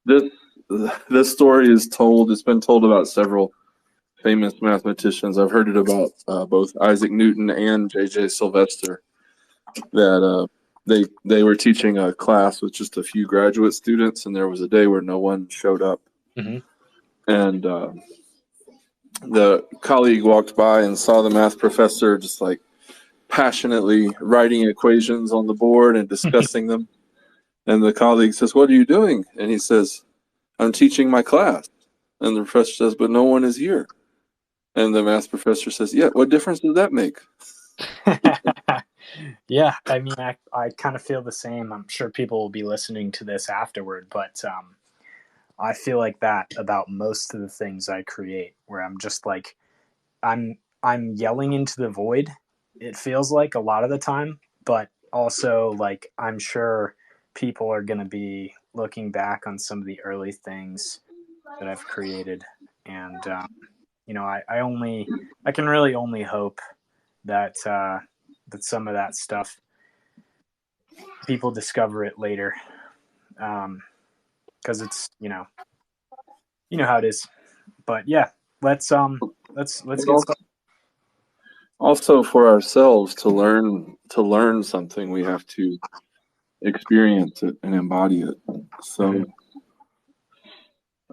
this this story is told. It's been told about several famous mathematicians. I've heard it about both Isaac Newton and J.J. Sylvester. That they were teaching a class with just a few graduate students, and there was a day where no one showed up, Mm-hmm. and the colleague walked by and saw the math professor just like passionately writing equations on the board and discussing them. And the colleague says, "What are you doing?" And he says, "I'm teaching my class." And the professor says, "But no one is here." And the math professor says, "Yeah, what difference does that make?" Yeah, I mean, I kind of feel the same. I'm sure people will be listening to this afterward, but I feel like that about most of the things I create, where I'm just like, I'm yelling into the void. It feels like a lot of the time, but also like I'm sure people are going to be looking back on some of the early things that I've created, and I can really only hope that that some of that stuff people discover it later, because it's you know how it is. But yeah, let's But get started. also for ourselves to learn something, we have to experience it and embody it. So,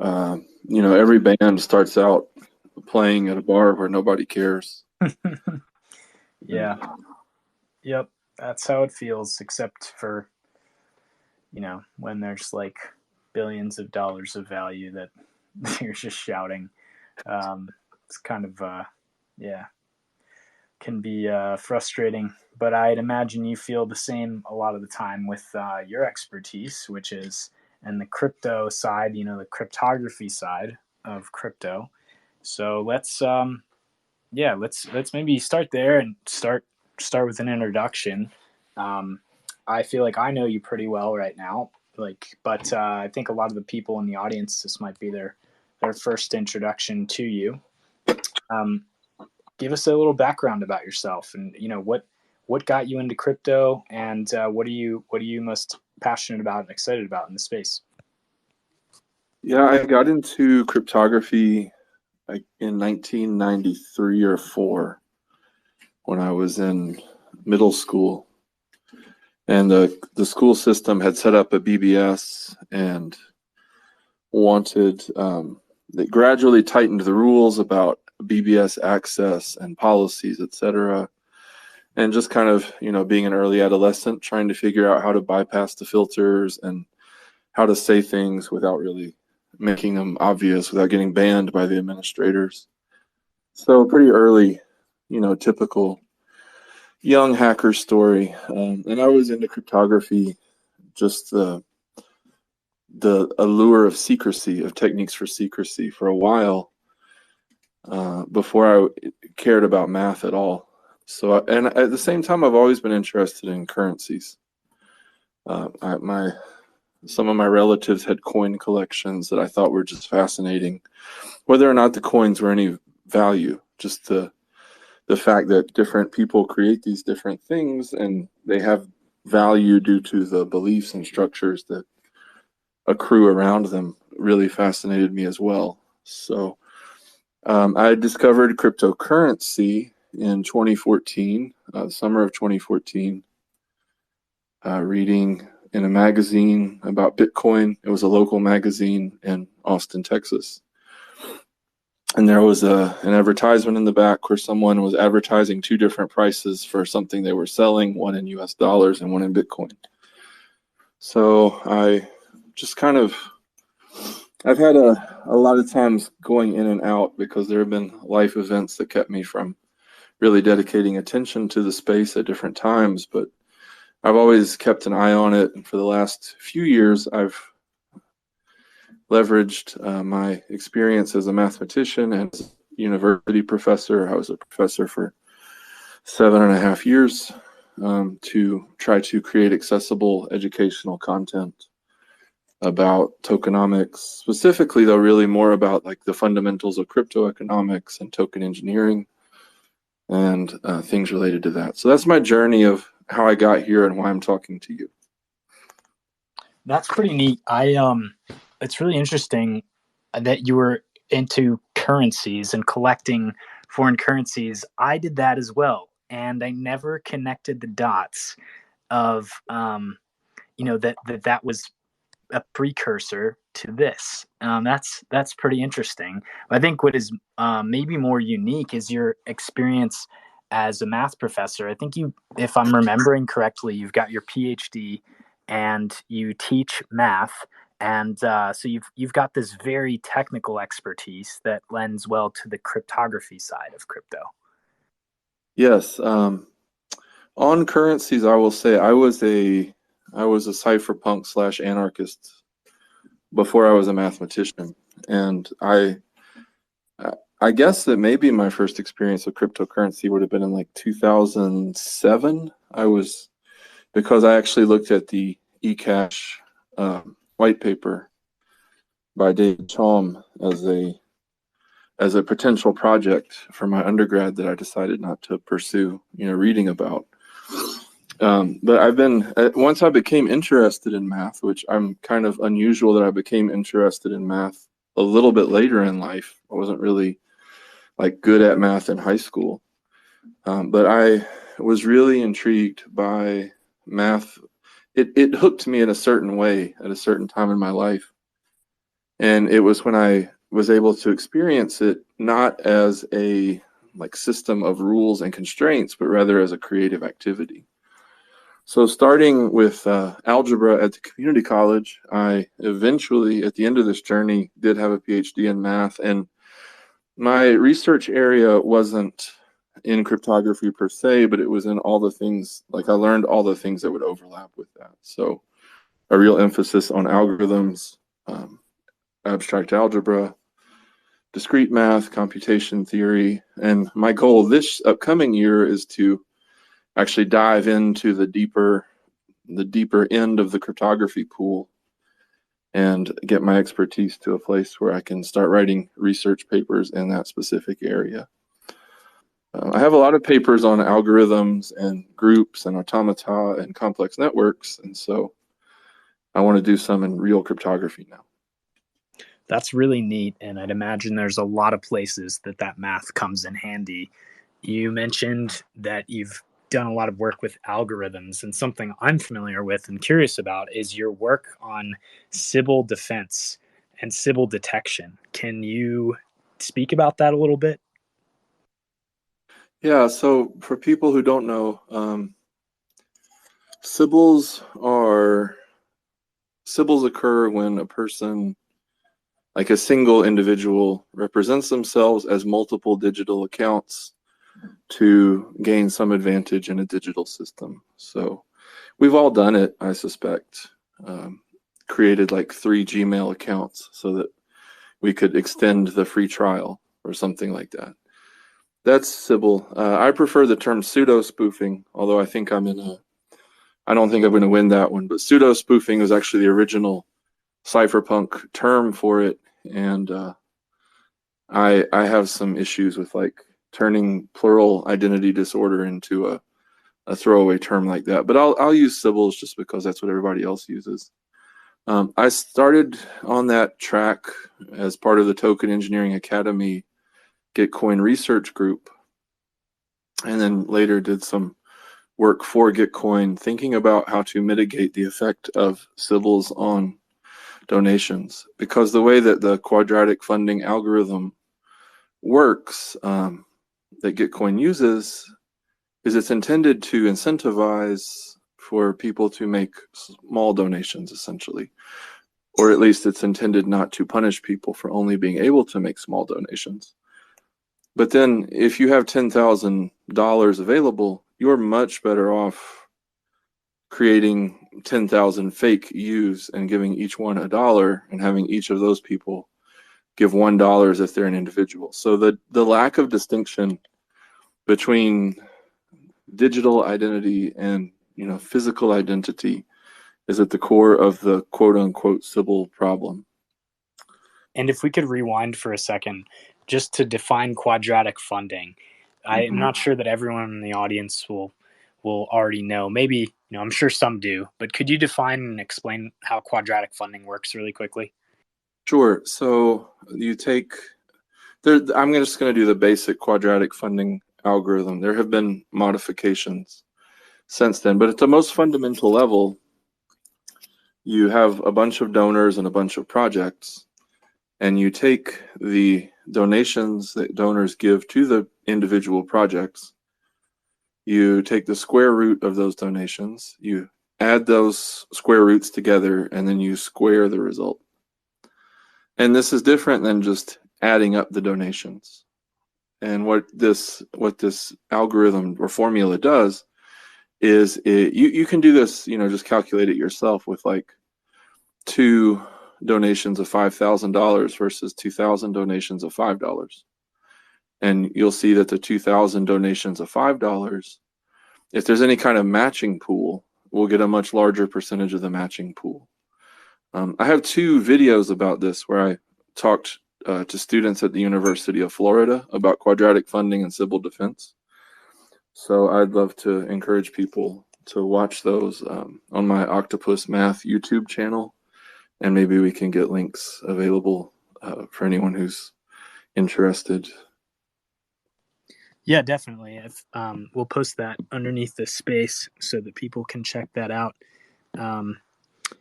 every band starts out playing at a bar where nobody cares. Yeah, yep, that's how it feels. Except for when there's like billions of dollars of value that you're just shouting. It's kind of yeah, can be frustrating. But I'd imagine you feel the same a lot of the time with your expertise, which is and the crypto side, the cryptography side of crypto. So let's maybe start there and start with an introduction. Um, I feel like I know you pretty well right now, but I think a lot of the people in the audience, this might be their first introduction to you. Um, Give us a little background about yourself, and what got you into crypto, and what are you most passionate about and excited about in the space? Yeah, I got into cryptography like in 1993 or 4 when I was in middle school. And the school system had set up a BBS and wanted they gradually tightened the rules about BBS access and policies, etc. And just kind of, being an early adolescent, trying to figure out how to bypass the filters and how to say things without really making them obvious, without getting banned by the administrators. So pretty early, typical young hacker story. And I was into cryptography, just the allure of secrecy, of techniques for secrecy for a while, before I cared about math at all. So, and at the same time, I've always been interested in currencies. Some of my relatives had coin collections that I thought were just fascinating, whether or not the coins were any value, just the fact that different people create these different things and they have value due to the beliefs and structures that accrue around them really fascinated me as well. So I discovered cryptocurrency in 2014, summer of 2014, reading in a magazine about Bitcoin. It was a local magazine in Austin, Texas. And there was an advertisement in the back where someone was advertising two different prices for something they were selling, one in US dollars and one in Bitcoin. So I just I've had a lot of times going in and out because there have been life events that kept me from really dedicating attention to the space at different times, but I've always kept an eye on it. And for the last few years, I've leveraged my experience as a mathematician and as a university professor. I was a professor for 7.5 years, to try to create accessible educational content about tokenomics, specifically though really more about like the fundamentals of crypto economics and token engineering and things related to that. So that's my journey of how I got here and why I'm talking to you. That's pretty neat. it's really interesting that you were into currencies and collecting foreign currencies. I did that as well, and I never connected the dots of that was a precursor to this. That's pretty interesting. I think what is maybe more unique is your experience as a math professor. I think you, if I'm remembering correctly, you've got your PhD and you teach math, and so you've got this very technical expertise that lends well to the cryptography side of crypto. Yes. On currencies, I will say I was a cypherpunk slash anarchist before I was a mathematician, and I guess that maybe my first experience with cryptocurrency would have been in like 2007. Because I actually looked at the eCash white paper by David Chaum as a potential project for my undergrad that I decided not to pursue, reading about. But once I became interested in math, which I'm kind of unusual that I became interested in math a little bit later in life. I wasn't really like good at math in high school. But I was really intrigued by math. It hooked me in a certain way at a certain time in my life. And it was when I was able to experience it not as a like system of rules and constraints, but rather as a creative activity. So starting with algebra at the community college, I eventually, at the end of this journey, did have a PhD in math. And my research area wasn't in cryptography per se, but it was in all the things, like I learned all the things that would overlap with that. So a real emphasis on algorithms, abstract algebra, discrete math, computation theory. And my goal this upcoming year is to actually dive into the deeper end of the cryptography pool and get my expertise to a place where I can start writing research papers in that specific area. I have a lot of papers on algorithms and groups and automata and complex networks, and so I want to do some in real cryptography now. That's really neat, and I'd imagine there's a lot of places that math comes in handy. You mentioned that you've done a lot of work with algorithms, and something I'm familiar with and curious about is your work on Sybil defense and Sybil detection. Can you speak about that a little bit? Yeah, so for people who don't know, Sybil's occur when a person, like a single individual, represents themselves as multiple digital accounts to gain some advantage in a digital system. So we've all done it, I suspect. Created like 3 Gmail accounts so that we could extend the free trial or something like that. That's Sybil. I prefer the term pseudo spoofing, although I don't think I'm going to win that one. But pseudo spoofing was actually the original cypherpunk term for it, and I have some issues with like turning plural identity disorder into a throwaway term like that. But I'll use Sybil's just because that's what everybody else uses. I started on that track as part of the Token Engineering Academy Gitcoin research group, and then later did some work for Gitcoin, thinking about how to mitigate the effect of Sybil's on donations. Because the way that the quadratic funding algorithm works, that Gitcoin uses, is it's intended to incentivize for people to make small donations, essentially. Or at least it's intended not to punish people for only being able to make small donations. But then if you have $10,000 available, you're much better off creating 10,000 fake U's and giving each one $1 and having each of those people give $1 as if they're an individual. So the lack of distinction between digital identity and physical identity is at the core of the quote unquote Sybil problem. And if we could rewind for a second, just to define quadratic funding, I'm not sure that everyone in the audience will already know. Maybe, I'm sure some do, but could you define and explain how quadratic funding works really quickly? Sure. So you take I'm just going to do the basic quadratic funding algorithm. There have been modifications since then, but at the most fundamental level, you have a bunch of donors and a bunch of projects, and you take the donations that donors give to the individual projects. You take the square root of those donations, you add those square roots together, and then you square the result. And this is different than just adding up the donations. And what this algorithm or formula does is you can do this, just calculate it yourself with like 2 donations of $5,000 versus 2,000 donations of $5. And you'll see that the 2,000 donations of $5, if there's any kind of matching pool, we'll get a much larger percentage of the matching pool. I have 2 videos about this where I talked to students at the University of Florida about quadratic funding and civil defense. So I'd love to encourage people to watch those on my Octopus Math YouTube channel, and maybe we can get links available for anyone who's interested. Yeah, definitely. We'll post that underneath the space so that people can check that out.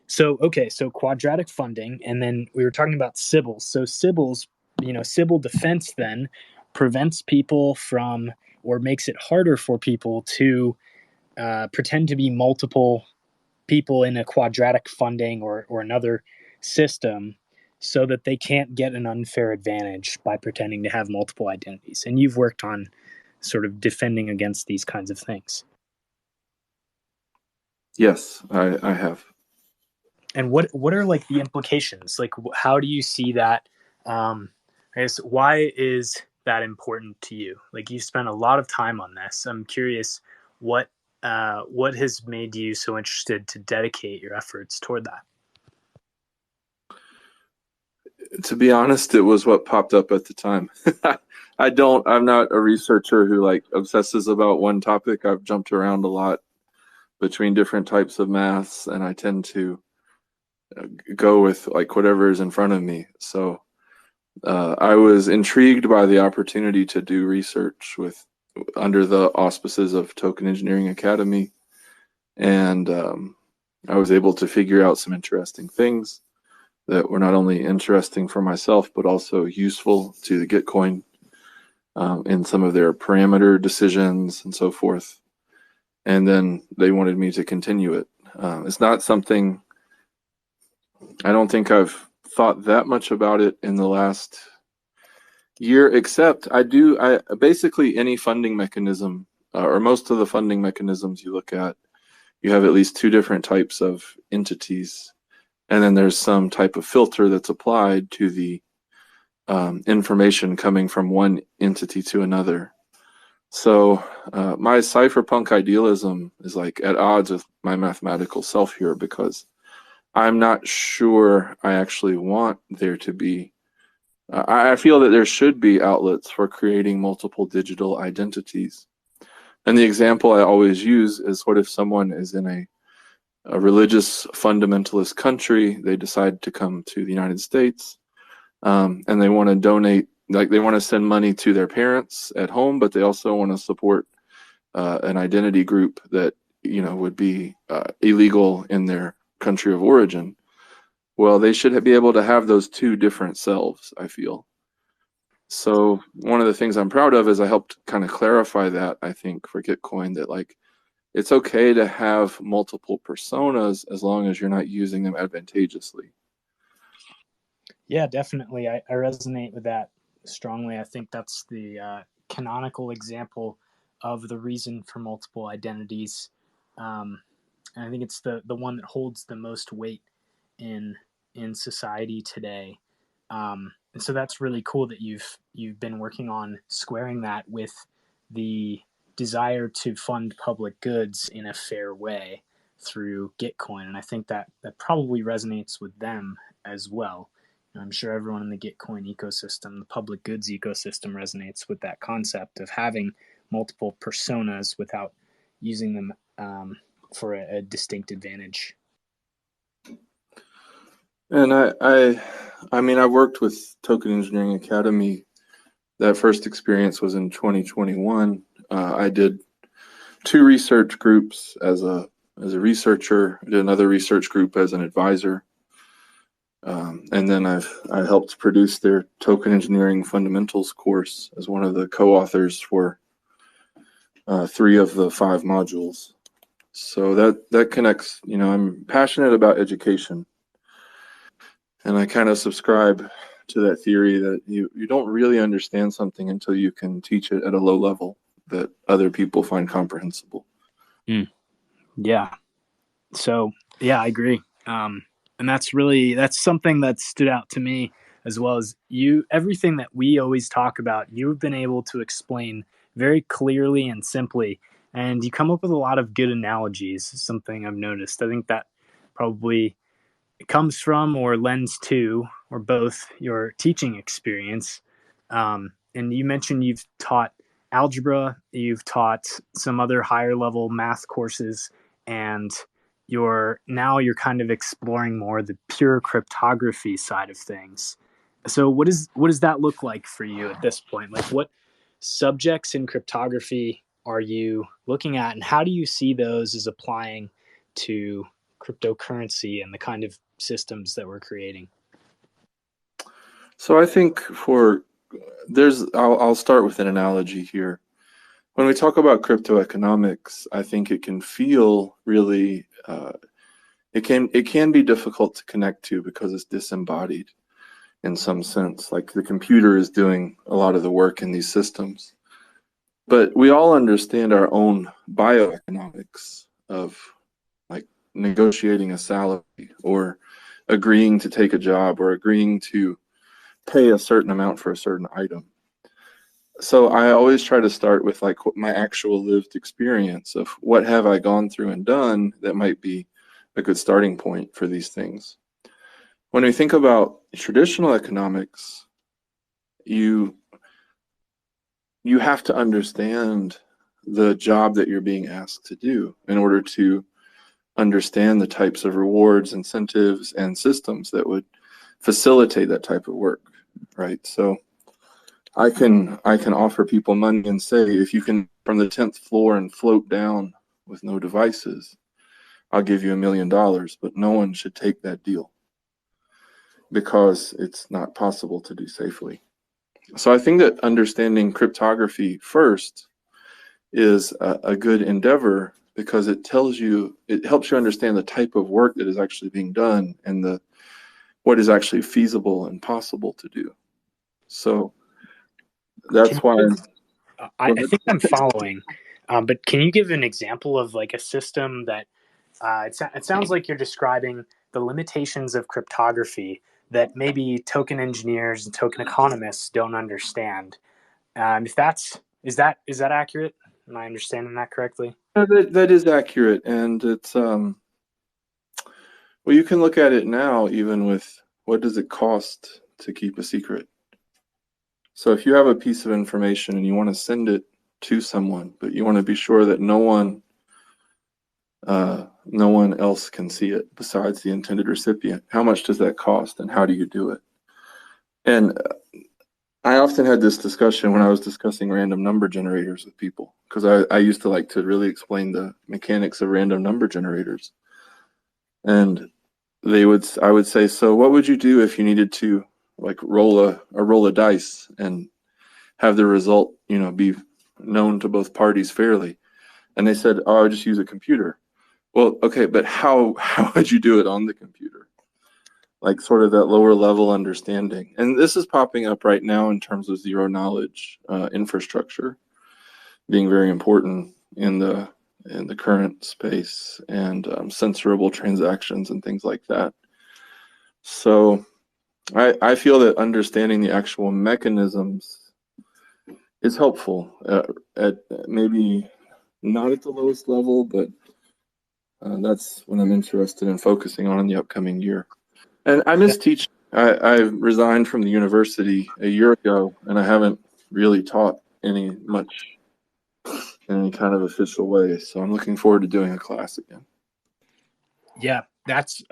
So quadratic funding, and then we were talking about civils. So civils, civil defense then prevents people from, or makes it harder for people to pretend to be multiple people in a quadratic funding or another system, so that they can't get an unfair advantage by pretending to have multiple identities. And you've worked on sort of defending against these kinds of things. Yes, I have. And what are like the implications? Like, how do you see that? I guess, why is that important to you? Like, you spent a lot of time on this. I'm curious what has made you so interested to dedicate your efforts toward that. To be honest, it was what popped up at the time. I'm not a researcher who like obsesses about one topic. I've jumped around a lot between different types of maths, and I tend to go with like whatever is in front of me. So I was intrigued by the opportunity to do research under the auspices of Token Engineering Academy, and I was able to figure out some interesting things that were not only interesting for myself but also useful to the Gitcoin in some of their parameter decisions and so forth. And then they wanted me to continue it. It's not something, I don't think I've thought that much about it in the last year, except I basically any funding mechanism or most of the funding mechanisms you look at, you have at least 2 different types of entities, and then there's some type of filter that's applied to the information coming from one entity to another. So my cypherpunk idealism is like at odds with my mathematical self here, because I'm not sure I actually want there to be, I feel that there should be outlets for creating multiple digital identities. And the example I always use is, what if someone is in a religious fundamentalist country, they decide to come to the United States, and they want to donate, like they want to send money to their parents at home, but they also want to support an identity group that would be illegal in their country of origin. Well, they should be able to have those 2 different selves, I feel. So one of the things I'm proud of is I helped kind of clarify that, I think, for Gitcoin, that like it's okay to have multiple personas as long as you're not using them advantageously. Yeah, definitely. I resonate with that strongly. I think that's the canonical example of the reason for multiple identities. And I think it's the one that holds the most weight in society today. And so that's really cool that you've been working on squaring that with the desire to fund public goods in a fair way through Gitcoin. And I think that probably resonates with them as well. I'm sure everyone in the Gitcoin ecosystem, the public goods ecosystem, resonates with that concept of having multiple personas without using them for a distinct advantage. And I mean, I worked with Token Engineering Academy. That first experience was in 2021. I did two research groups as a researcher. I did another research group as an advisor. And then I helped produce their Token Engineering Fundamentals course as one of the co-authors for three of the five modules. So that connects. You know, I'm passionate about education, and I kind of subscribe to that theory that you don't really understand something until you can teach it at a low level that other people find comprehensible. Yeah. So yeah, I agree. And that's something that stood out to me as well as you. Everything that we always talk about, you've been able to explain very clearly and simply, and you come up with a lot of good analogies. Something I've noticed. I think that probably comes from or lends to or both your teaching experience. And you mentioned you've taught algebra, you've taught some other higher level math courses, and you're kind of exploring more the pure cryptography side of things. So what does that look like for you at this point? Like what subjects in cryptography are you looking at, and how do you see those as applying to cryptocurrency and the kind of systems that we're creating? So I think I'll start with an analogy here. When we talk about crypto economics, I think it can feel really it can be difficult to connect to because it's disembodied in some sense. Like the computer is doing a lot of the work in these systems. But we all understand our own bioeconomics of like negotiating a salary or agreeing to take a job or agreeing to pay a certain amount for a certain item. So I always try to start with like my actual lived experience of what have I gone through and done that might be a good starting point for these things. When we think about traditional economics, you you have to understand the job that you're being asked to do in order to understand the types of rewards, incentives, and systems that would facilitate that type of work, right? So I can offer people money and say, if you can from the 10th floor and float down with no devices, I'll give you $1 million, but no one should take that deal because it's not possible to do safely. So I think that understanding cryptography first is a good endeavor because it helps you understand the type of work that is actually being done and what is actually feasible and possible to do. So that's why. I think I'm following, but can you give an example of like a system that it sounds like you're describing the limitations of cryptography that maybe token engineers and token economists don't understand? If that's is that accurate? Am I understanding that correctly? That is accurate, and it's well, you can look at it now even with what does it cost to keep a secret. So if you have a piece of information and you want to send it to someone, but you want to be sure that no one else can see it besides the intended recipient, how much does that cost, and how do you do it? And I often had this discussion when I was discussing random number generators with people, because I used to like to really explain the mechanics of random number generators. And I would say, so what would you do if you needed to like roll a dice and have the result, be known to both parties fairly? And they said, oh, I would just use a computer. Well, okay, but how would you do it on the computer? Like sort of that lower level understanding. And this is popping up right now in terms of zero knowledge infrastructure being very important in the current space, and censorable transactions and things like that. So I feel that understanding the actual mechanisms is helpful at maybe not at the lowest level, but that's what I'm interested in focusing on in the upcoming year. And I miss teaching. I resigned from the university a year ago, and I haven't really taught much in any kind of official way. So I'm looking forward to doing a class again. Yeah, that's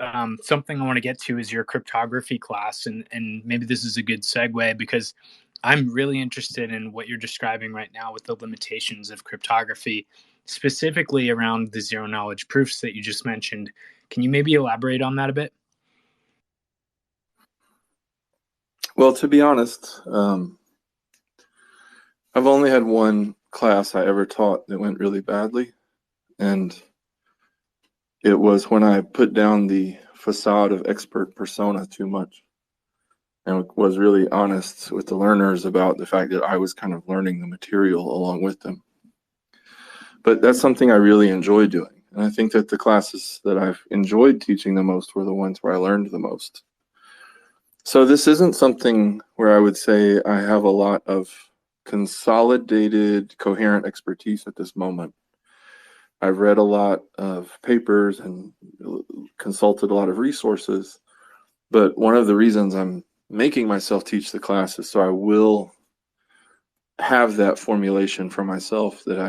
something I want to get to is your cryptography class, and maybe this is a good segue because I'm really interested in what you're describing right now with the limitations of cryptography, specifically around the zero knowledge proofs that you just mentioned. Can you maybe elaborate on that a bit? Well, to be honest, I've only had one class I ever taught that went really badly, and it was when I put down the facade of expert persona too much and was really honest with the learners about the fact that I was kind of learning the material along with them. But that's something I really enjoy doing. And I think that the classes that I've enjoyed teaching the most were the ones where I learned the most. So this isn't something where I would say I have a lot of consolidated, coherent expertise at this moment. I've read a lot of papers and consulted a lot of resources, but one of the reasons I'm making myself teach the class is so I will have that formulation for myself, that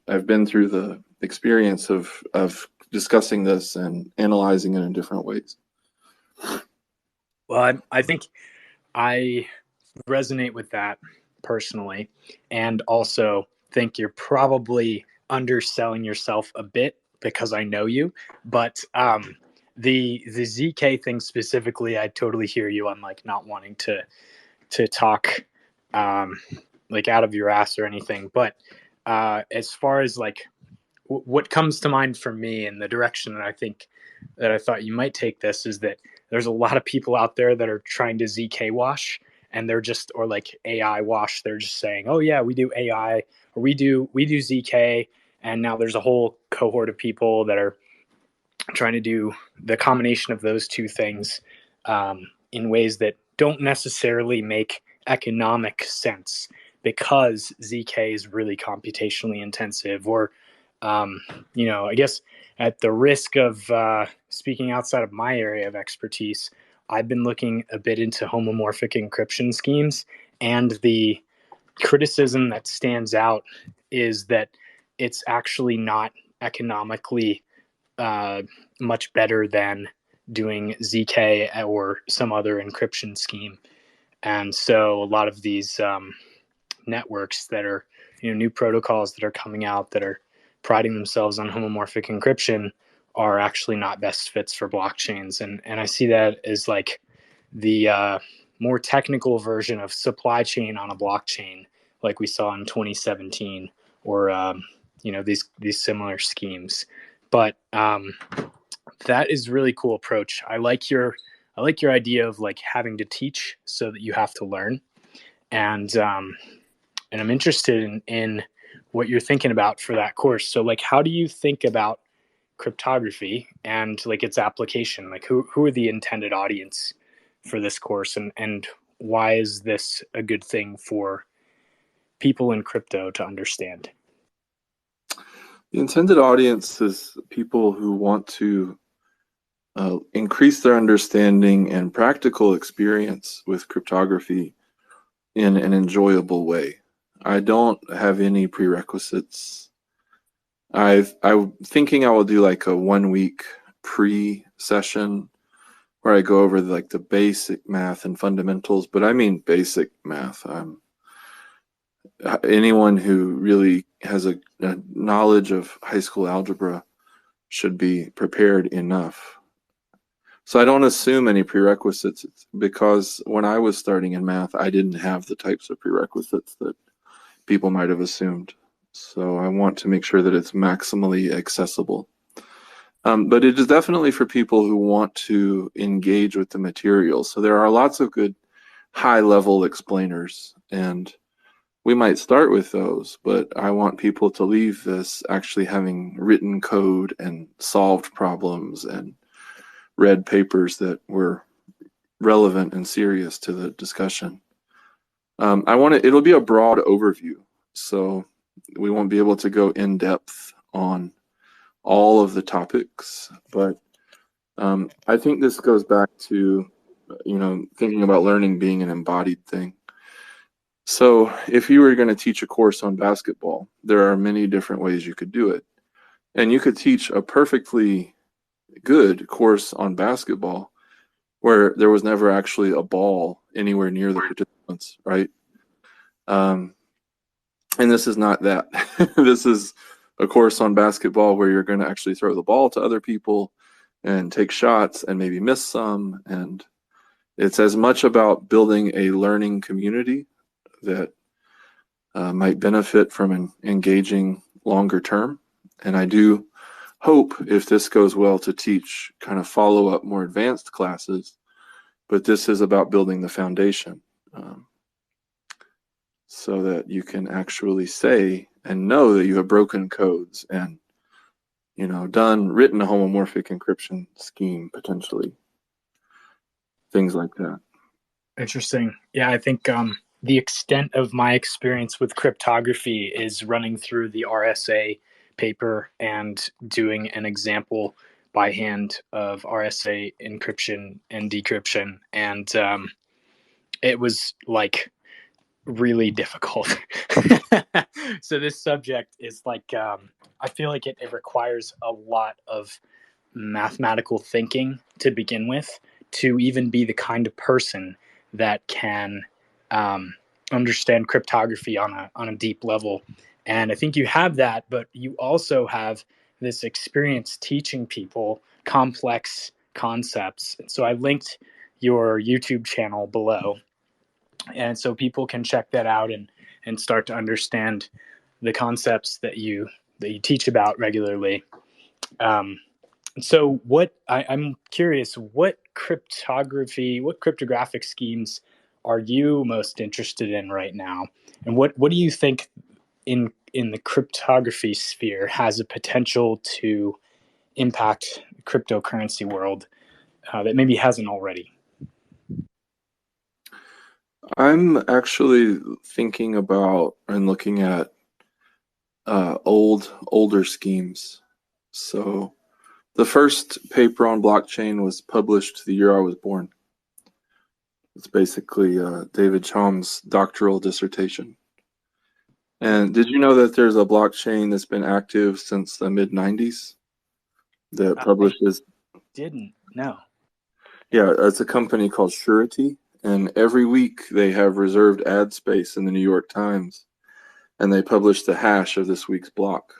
I've been through the experience of discussing this and analyzing it in different ways. Well, I think I resonate with that personally, and also think you're probably underselling yourself a bit because I know you. But the ZK thing specifically, I totally hear you on like not wanting to talk um, like out of your ass or anything. But as far as like what comes to mind for me and the direction that I think that I thought you might take this is that there's a lot of people out there that are trying to ZK wash, and they're just, or like AI wash. They're just saying, oh yeah, we do AI, or we do ZK. And now there's a whole cohort of people that are trying to do the combination of those two things in ways that don't necessarily make economic sense because ZK is really computationally intensive. Or, I guess at the risk of speaking outside of my area of expertise, I've been looking a bit into homomorphic encryption schemes, and the criticism that stands out is that it's actually not economically uh, much better than doing ZK or some other encryption scheme. And so a lot of these networks that are, new protocols that are coming out that are priding themselves on homomorphic encryption are actually not best fits for blockchains. And I see that as like the more technical version of supply chain on a blockchain, like we saw in 2017, or these similar schemes. But that is really cool approach. I like your idea of like having to teach so that you have to learn, and I'm interested in what you're thinking about for that course. So like, how do you think about cryptography and like its application? Like, who are the intended audience for this course, and why is this a good thing for people in crypto to understand? The intended audience is people who want to increase their understanding and practical experience with cryptography in an enjoyable way. I don't have any prerequisites. I'm thinking I will do like a 1 week pre-session where I go over like the basic math and fundamentals, but I mean basic math. Anyone who really has a knowledge of high school algebra should be prepared enough. So I don't assume any prerequisites, because when I was starting in math, I didn't have the types of prerequisites that people might have assumed. So I want to make sure that it's maximally accessible. But it is definitely for people who want to engage with the material. So there are lots of good high-level explainers, and we might start with those, but I want people to leave this actually having written code and solved problems and read papers that were relevant and serious to the discussion. It'll be a broad overview, so we won't be able to go in depth on all of the topics, but I think this goes back to, thinking about learning being an embodied thing. So if you were going to teach a course on basketball, there are many different ways you could do it. And you could teach a perfectly good course on basketball where there was never actually a ball anywhere near the participants, right? And this is not that. This is a course on basketball where you're going to actually throw the ball to other people and take shots and maybe miss some. And it's as much about building a learning community that might benefit from engaging longer term. And I do hope, if this goes well, to teach kind of follow-up more advanced classes, but this is about building the foundation so that you can actually say and know that you have broken codes and, you know, written a homomorphic encryption scheme, potentially. Things like that. Interesting. Yeah, I think the extent of my experience with cryptography is running through the RSA paper and doing an example by hand of RSA encryption and decryption. And it was like really difficult. So this subject is like, I feel like it requires a lot of mathematical thinking to begin with, to even be the kind of person that can understand cryptography on a deep level. And I think you have that, but you also have this experience teaching people complex concepts. So I linked your YouTube channel below, and so people can check that out and start to understand the concepts that you teach about regularly. So I'm curious, what cryptographic schemes are you most interested in right now? And what do you think in the cryptography sphere has a potential to impact the cryptocurrency world that maybe hasn't already? I'm actually thinking about and looking at older schemes. So the first paper on blockchain was published the year I was born. It's basically David Chaum's doctoral dissertation. And did you know that there's a blockchain that's been active since the mid-90s that publishes? Didn't know. Yeah, it's a company called Surety, and every week they have reserved ad space in the New York Times, and they publish the hash of this week's block.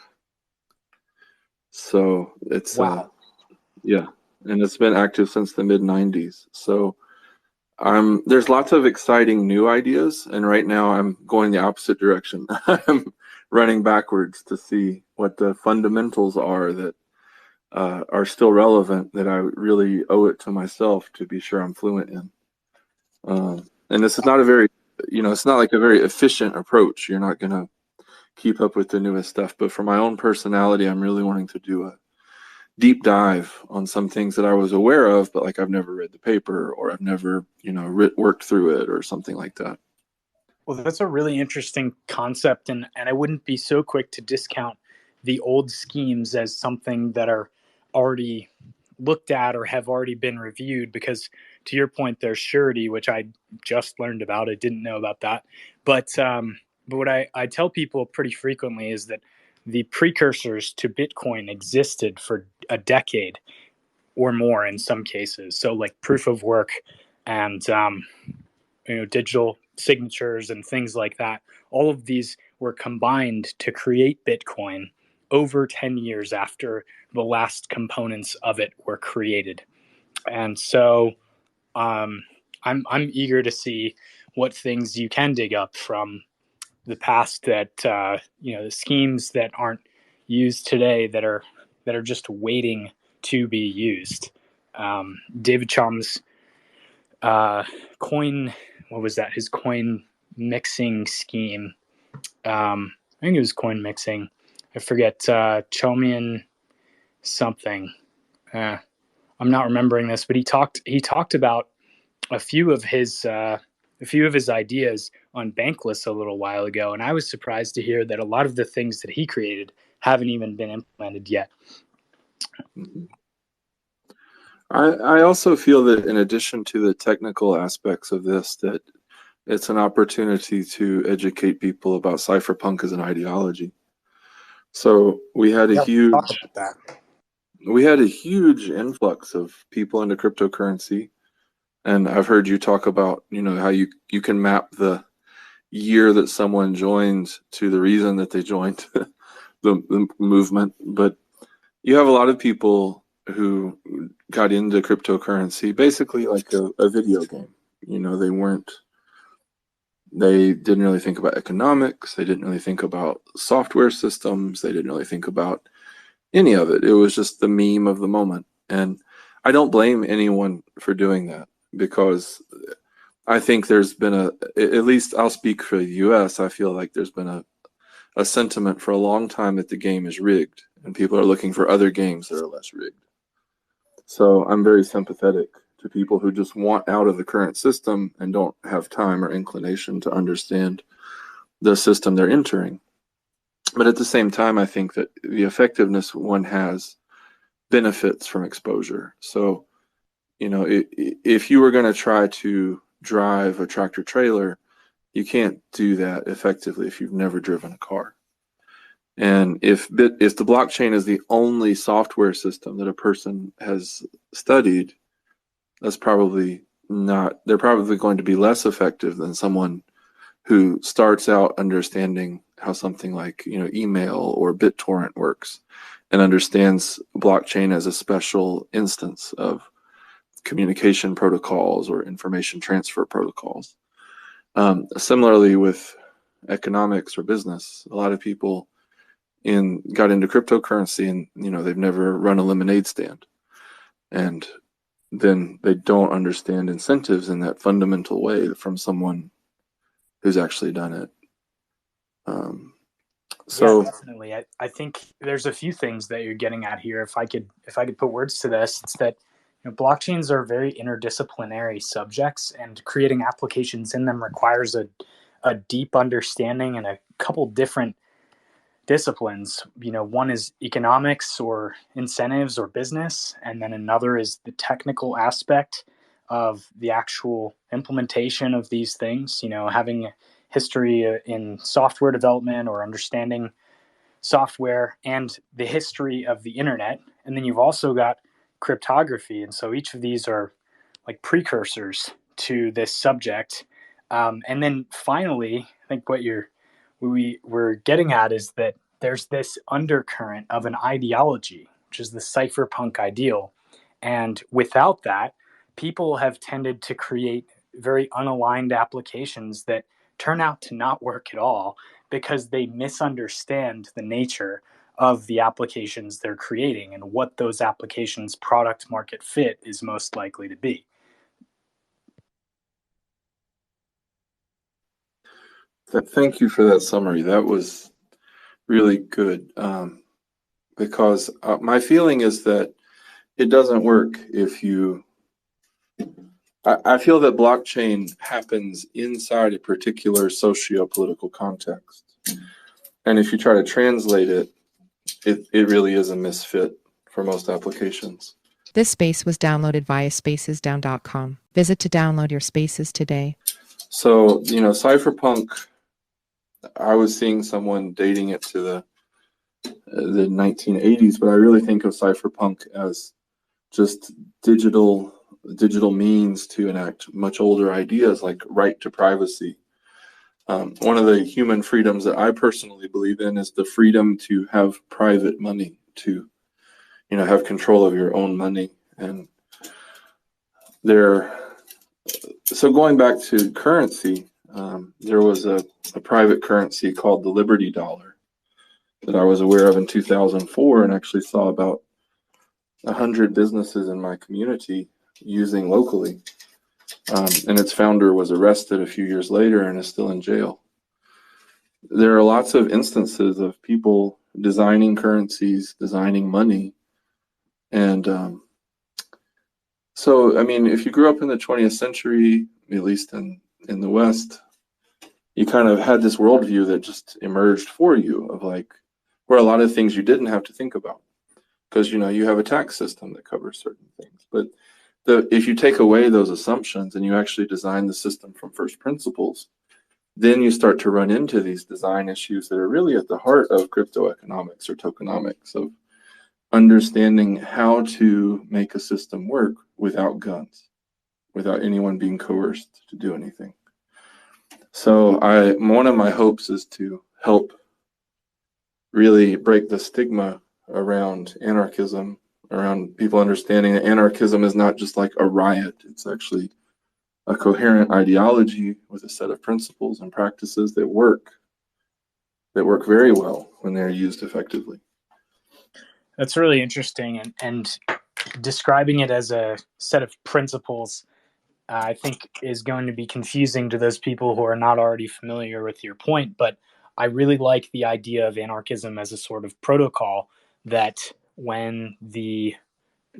So it's wow. Yeah, and it's been active since the mid-90s. So there's lots of exciting new ideas, and right now I'm going the opposite direction. I'm running backwards to see what the fundamentals are that are still relevant, that I really owe it to myself to be sure I'm fluent in. And this is not a very, it's not like a very efficient approach. You're not going to keep up with the newest stuff. But for my own personality, I'm really wanting to do a deep dive on some things that I was aware of, but like I've never read the paper, or I've never, worked through it, or something like that. Well, that's a really interesting concept, and I wouldn't be so quick to discount the old schemes as something that are already looked at or have already been reviewed, because to your point, there's Surety, which I just learned about. I didn't know about that. But what I tell people pretty frequently is that the precursors to Bitcoin existed for a decade or more in some cases. So like proof of work and digital signatures and things like that. All of these were combined to create Bitcoin over 10 years after the last components of it were created. And so I'm eager to see what things you can dig up from the past that the schemes that aren't used today that are just waiting to be used. David Chaum's coin, what was that? His coin mixing scheme. I think it was coin mixing. I forget. Chaumian something. I'm not remembering this, but he talked about a few of his ideas on Bankless a little while ago, and I was surprised to hear that a lot of the things that he created haven't even been implemented yet. I also feel that in addition to the technical aspects of this, that it's an opportunity to educate people about cypherpunk as an ideology. So we had a huge, we had a huge influx of people into cryptocurrency. And I've heard you talk about, how you can map the year that someone joined to the reason that they joined the movement. But you have a lot of people who got into cryptocurrency basically like a video game. They didn't really think about economics. They didn't really think about software systems. They didn't really think about any of it. It was just the meme of the moment. And I don't blame anyone for doing that, because I think there's been at least I'll speak for the US, I feel like there's been a sentiment for a long time that the game is rigged and people are looking for other games that are less rigged. So I'm very sympathetic to people who just want out of the current system and don't have time or inclination to understand the system they're entering. But at the same time, I think that the effectiveness one has benefits from exposure. So, if you were going to try to drive a tractor trailer, you can't do that effectively if you've never driven a car. And if the blockchain is the only software system that a person has studied, that's probably not, they're probably going to be less effective than someone who starts out understanding how something like, email or BitTorrent works and understands blockchain as a special instance of communication protocols or information transfer protocols. Similarly with economics or business, a lot of people got into cryptocurrency and they've never run a lemonade stand, and then they don't understand incentives in that fundamental way from someone who's actually done it. Yeah, definitely. I think there's a few things that you're getting at here. If I could put words to this, it's that blockchains are very interdisciplinary subjects, and creating applications in them requires a deep understanding and a couple different disciplines. One is economics or incentives or business, and then another is the technical aspect of the actual implementation of these things. Having history in software development or understanding software and the history of the internet. And then you've also got cryptography. And so each of these are like precursors to this subject. And then finally, I think what we're getting at is that there's this undercurrent of an ideology, which is the cypherpunk ideal. And without that, people have tended to create very unaligned applications that turn out to not work at all because they misunderstand the nature of the applications they're creating and what those applications' product market fit is most likely to be. Thank you for that summary. That was really good, because my feeling is that it doesn't work if you I feel that blockchain happens inside a particular socio-political context. And if you try to translate it, it really is a misfit for most applications. This space was downloaded via spacesdown.com. Visit to download your spaces today. So, cypherpunk, I was seeing someone dating it to the 1980s, but I really think of cypherpunk as just digital means to enact much older ideas like right to privacy. One of the human freedoms that I personally believe in is the freedom to have private money, to have control of your own money. And so going back to currency, there was a private currency called the Liberty Dollar that I was aware of in 2004, and actually saw about 100 businesses in my community using locally. And its founder was arrested a few years later and is still in jail. There are lots of instances of people designing currencies, designing money. And so, if you grew up in the 20th century, at least in the West, you kind of had this worldview that just emerged for you of where a lot of things you didn't have to think about, because you have a tax system that covers certain things. But if you take away those assumptions and you actually design the system from first principles, then you start to run into these design issues that are really at the heart of crypto economics or tokenomics, of understanding how to make a system work without guns, without anyone being coerced to do anything. So one of my hopes is to help really break the stigma around anarchism, around people understanding that anarchism is not just like a riot. It's actually a coherent ideology with a set of principles and practices that work very well when they're used effectively. That's really interesting, and describing it as a set of principles, I think is going to be confusing to those people who are not already familiar with your point. But I really like the idea of anarchism as a sort of protocol that, when the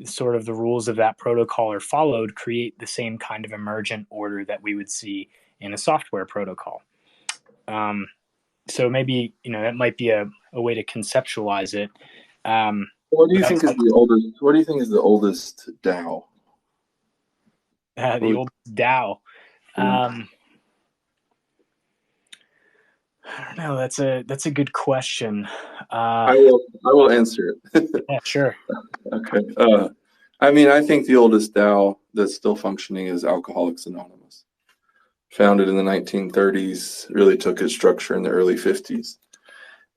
sort of the rules of that protocol are followed, create the same kind of emergent order that we would see in a software protocol. So maybe, that might be a way to conceptualize it. What do you think is the oldest? What do you think is the oldest DAO? The oldest DAO. Yeah. I don't know. That's a good question. I will answer it. Yeah, sure. Okay. I think the oldest DAO that's still functioning is Alcoholics Anonymous. Founded in the 1930s, really took its structure in the early 50s.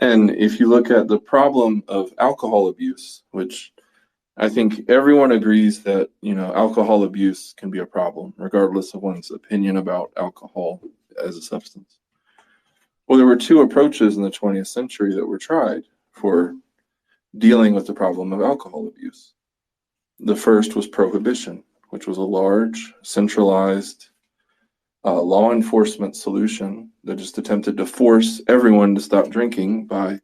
And if you look at the problem of alcohol abuse, which I think everyone agrees that, alcohol abuse can be a problem, regardless of one's opinion about alcohol as a substance. Well, there were two approaches in the 20th century that were tried for dealing with the problem of alcohol abuse. The first was prohibition, which was a large, centralized law enforcement solution that just attempted to force everyone to stop drinking by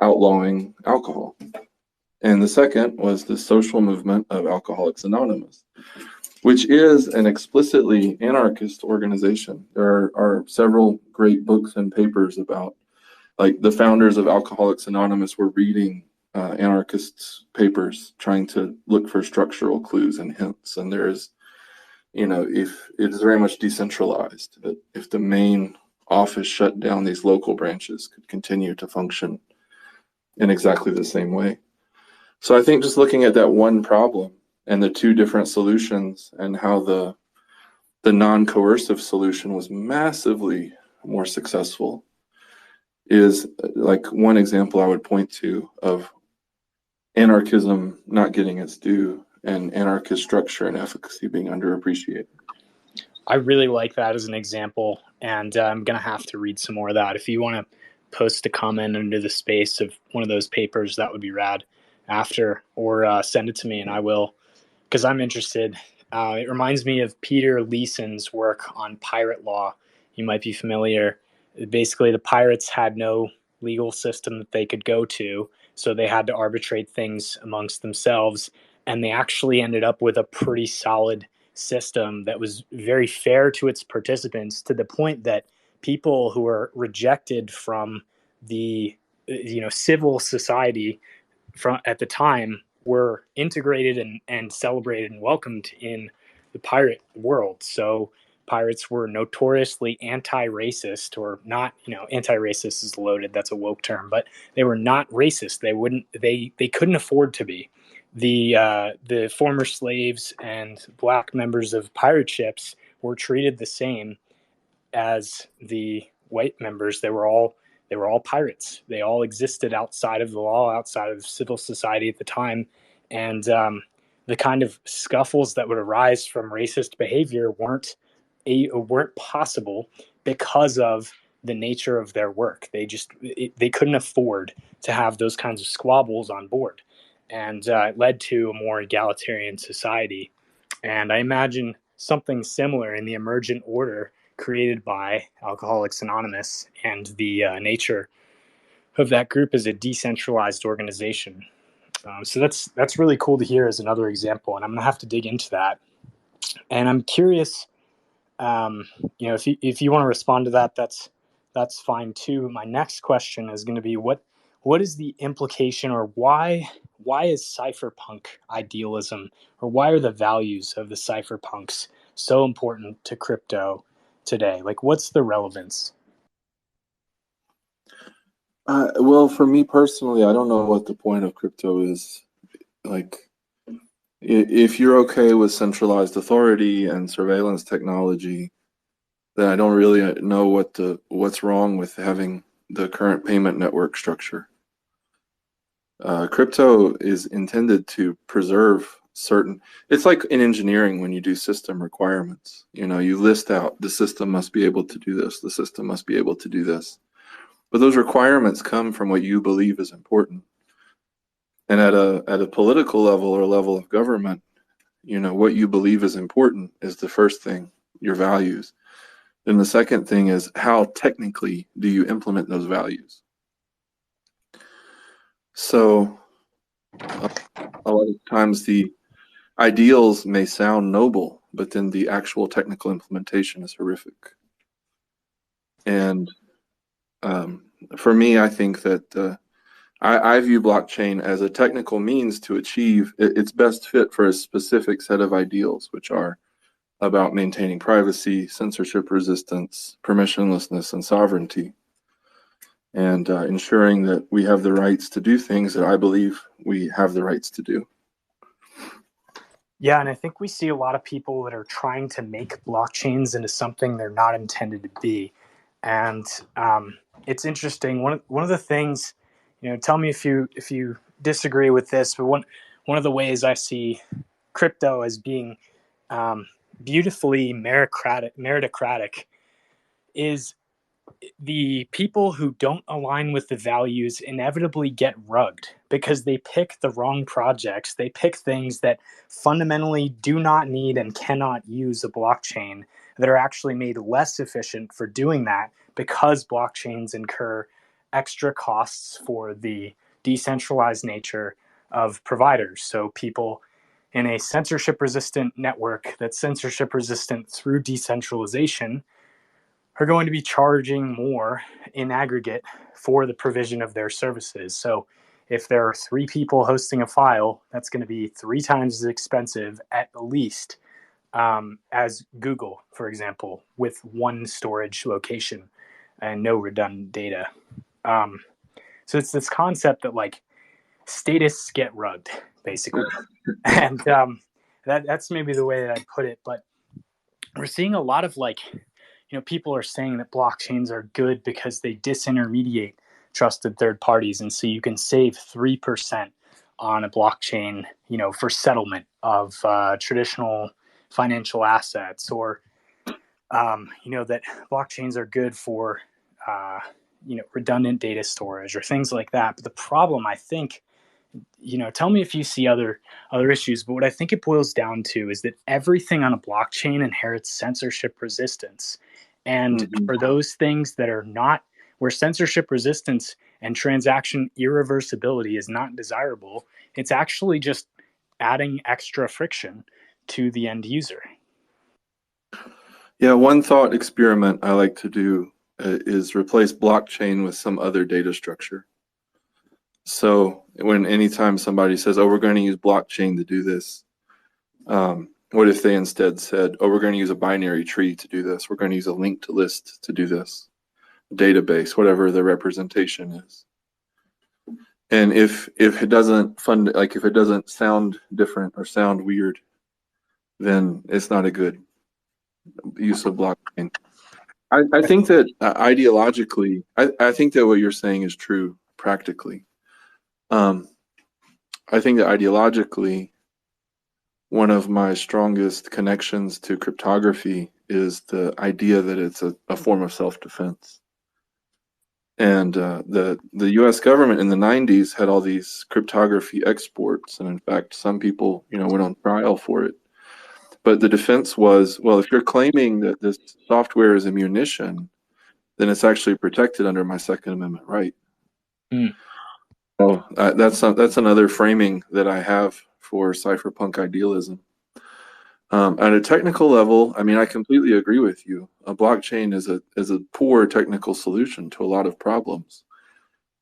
outlawing alcohol. And the second was the social movement of Alcoholics Anonymous, which is an explicitly anarchist organization. There are several great books and papers about, like, the founders of Alcoholics Anonymous were reading anarchist papers, trying to look for structural clues and hints. And there is, if it is very much decentralized, that if the main office shut down, these local branches could continue to function in exactly the same way. So I think just looking at that one problem and the two different solutions, and how the non-coercive solution was massively more successful, is like one example I would point to of anarchism not getting its due and anarchist structure and efficacy being underappreciated. I really like that as an example, and I'm going to have to read some more of that. If you want to post a comment under the space of one of those papers, that would be rad after, or send it to me and I will, because I'm interested. It reminds me of Peter Leeson's work on pirate law. You might be familiar. Basically, the pirates had no legal system that they could go to, so they had to arbitrate things amongst themselves, and they actually ended up with a pretty solid system that was very fair to its participants, to the point that people who were rejected from the civil society from at the time were integrated and celebrated and welcomed in the pirate world. So pirates were notoriously anti-racist, or not, anti-racist is loaded, that's a woke term, but they were not racist. They couldn't afford to be. The former slaves and black members of pirate ships were treated the same as the white members. They were all pirates. They all existed outside of the law, outside of civil society at the time, and the kind of scuffles that would arise from racist behavior weren't possible because of the nature of their work. They couldn't afford to have those kinds of squabbles on board, and it led to a more egalitarian society. And I imagine something similar in the emergent order created by Alcoholics Anonymous, and the nature of that group as a decentralized organization. So that's really cool to hear as another example, and I'm going to have to dig into that. And I'm curious, if you want to respond to that, that's fine too. My next question is going to be what is the implication, or why is cypherpunk idealism, or why are the values of the cypherpunks so important to crypto today? Like, what's the relevance? Well, for me personally, I don't know what the point of crypto is Like, if you're okay with centralized authority and surveillance technology, then I don't really know what's wrong with having the current payment network structure. Crypto is intended to preserve certain. It's like in engineering when you do system requirements. You know, you list out the system must be able to do this, the system must be able to do this. But those requirements come from what you believe is important. And at a political level or level of government, you know, what you believe is important is the first thing, your values. Then the second thing is how technically do you implement those values? So a lot of times the ideals may sound noble, but then the actual technical implementation is horrific. And for me, I think that I view blockchain as a technical means to achieve its best fit for a specific set of ideals, which are about maintaining privacy, censorship resistance, permissionlessness, and sovereignty, and ensuring that we have the rights to do things that I believe we have the rights to do. Yeah, and I think we see a lot of people that are trying to make blockchains into something they're not intended to be. And it's interesting. One of the things, tell me if you disagree with this, but one of the ways I see crypto as being beautifully meritocratic is the people who don't align with the values inevitably get rugged because they pick the wrong projects. They pick things that fundamentally do not need and cannot use a blockchain, that are actually made less efficient for doing that because blockchains incur extra costs for the decentralized nature of providers. So people in a censorship resistant network that's censorship resistant through decentralization are going to be charging more in aggregate for the provision of their services. So if there are 3 people hosting a file, that's going to be 3 times as expensive at least as Google, for example, with one storage location and no redundant data. So it's this concept that like statists get rugged, basically. And that's maybe the way that I'd put it. But we're seeing a lot of people are saying that blockchains are good because they disintermediate trusted third parties. And so you can save 3% on a blockchain, for settlement of traditional financial assets, or, that blockchains are good for, redundant data storage or things like that. But the problem, I think, tell me if you see other issues, but what I think it boils down to is that everything on a blockchain inherits censorship resistance. And for those things that are not, where censorship resistance and transaction irreversibility is not desirable, it's actually just adding extra friction to the end user. Yeah, one thought experiment I like to do is replace blockchain with some other data structure. So anytime somebody says, oh, we're going to use blockchain to do this, what if they instead said, oh, we're going to use a binary tree to do this. We're going to use a linked list to do this, database, whatever the representation is. And if it doesn't if it doesn't sound different or sound weird, then it's not a good use of blockchain. I think that ideologically, I think that what you're saying is true practically. I think that ideologically, one of my strongest connections to cryptography is the idea that it's a form of self-defense. And the U.S. government in the 90s had all these cryptography exports, and in fact, some people, went on trial for it. But the defense was, well, if you're claiming that this software is a munition, then it's actually protected under my Second Amendment right. So that's another framing that I have for cypherpunk idealism. At a technical level, I mean, I completely agree with you. A blockchain is a poor technical solution to a lot of problems,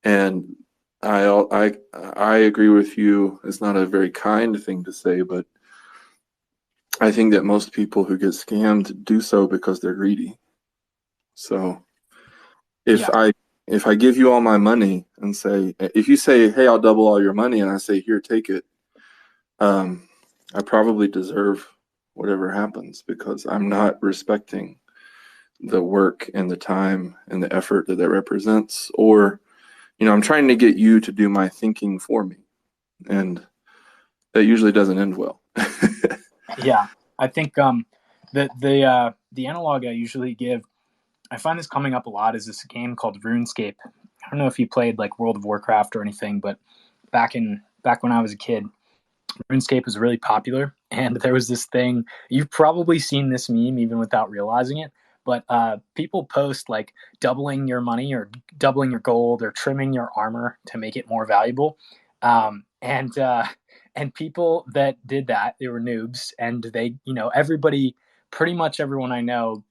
and I agree with you. It's not a very kind thing to say, but I think that most people who get scammed do so because they're greedy. So if I give you all my money and say, if you say, hey, I'll double all your money, and I say, here, take it, I probably deserve whatever happens because I'm not respecting the work and the time and the effort that represents. Or, I'm trying to get you to do my thinking for me, and that usually doesn't end well. Yeah, I think the analog I usually give, I find this coming up a lot, is this game called RuneScape. I don't know if you played like World of Warcraft or anything, but back when I was a kid, RuneScape was really popular, and there was this thing. You've probably seen this meme even without realizing it, but people post like doubling your money or doubling your gold or trimming your armor to make it more valuable. And people that did that, they were noobs, and they, everybody, pretty much everyone I know,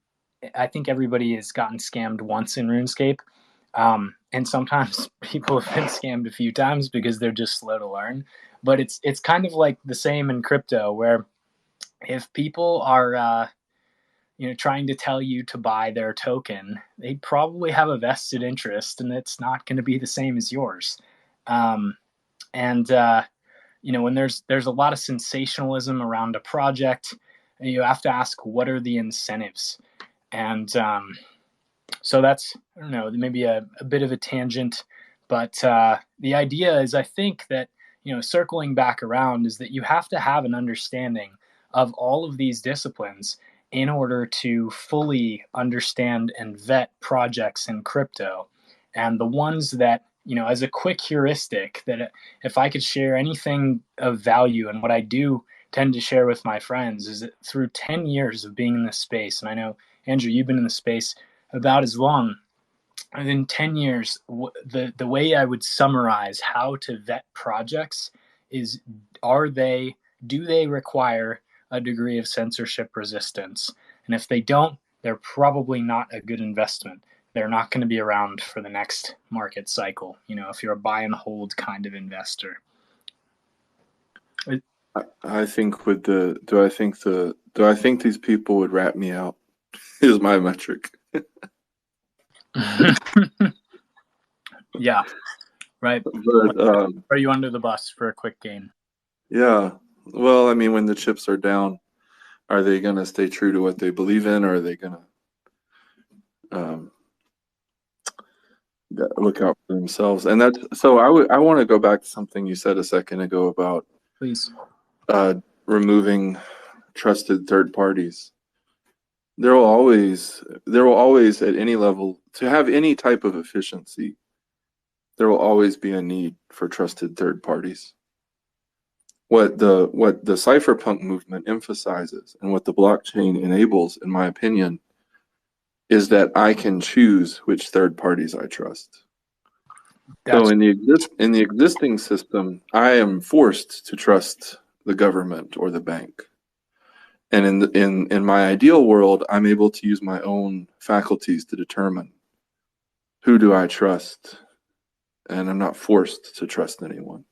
I think everybody has gotten scammed once in RuneScape. And sometimes people have been scammed a few times because they're just slow to learn. But it's kind of like the same in crypto, where if people are trying to tell you to buy their token, they probably have a vested interest, and it's not going to be the same as yours. And when there's a lot of sensationalism around a project, you have to ask, what are the incentives? And so that's, I don't know, maybe a bit of a tangent, but the idea is, I think that, circling back around, is that you have to have an understanding of all of these disciplines in order to fully understand and vet projects in crypto. And the ones that, as a quick heuristic, that if I could share anything of value, and what I do tend to share with my friends, is that through 10 years of being in this space, and I know, Andrew, you've been in the space about as long. And in 10 years, the way I would summarize how to vet projects is, do they require a degree of censorship resistance? And if they don't, they're probably not a good investment. They're not going to be around for the next market cycle, if you're a buy and hold kind of investor. I think do I think these people would rat me out is my metric. Yeah, right. But Are you under the bus for a quick gain? yeah, well, I mean, when the chips are down, are they going to stay true to what they believe in, or are they going to look out for themselves? And that's so. I want to go back to something you said a second ago about Please. removing trusted third parties. There will always at any level, to have any type of efficiency, there will always be a need for trusted third parties. What the cypherpunk movement emphasizes, and what the blockchain enables, in my opinion, is that I can choose which third parties I trust. So in the existing system, I am forced to trust the government or the bank. And in my ideal world, I'm able to use my own faculties to determine who do I trust, and I'm not forced to trust anyone.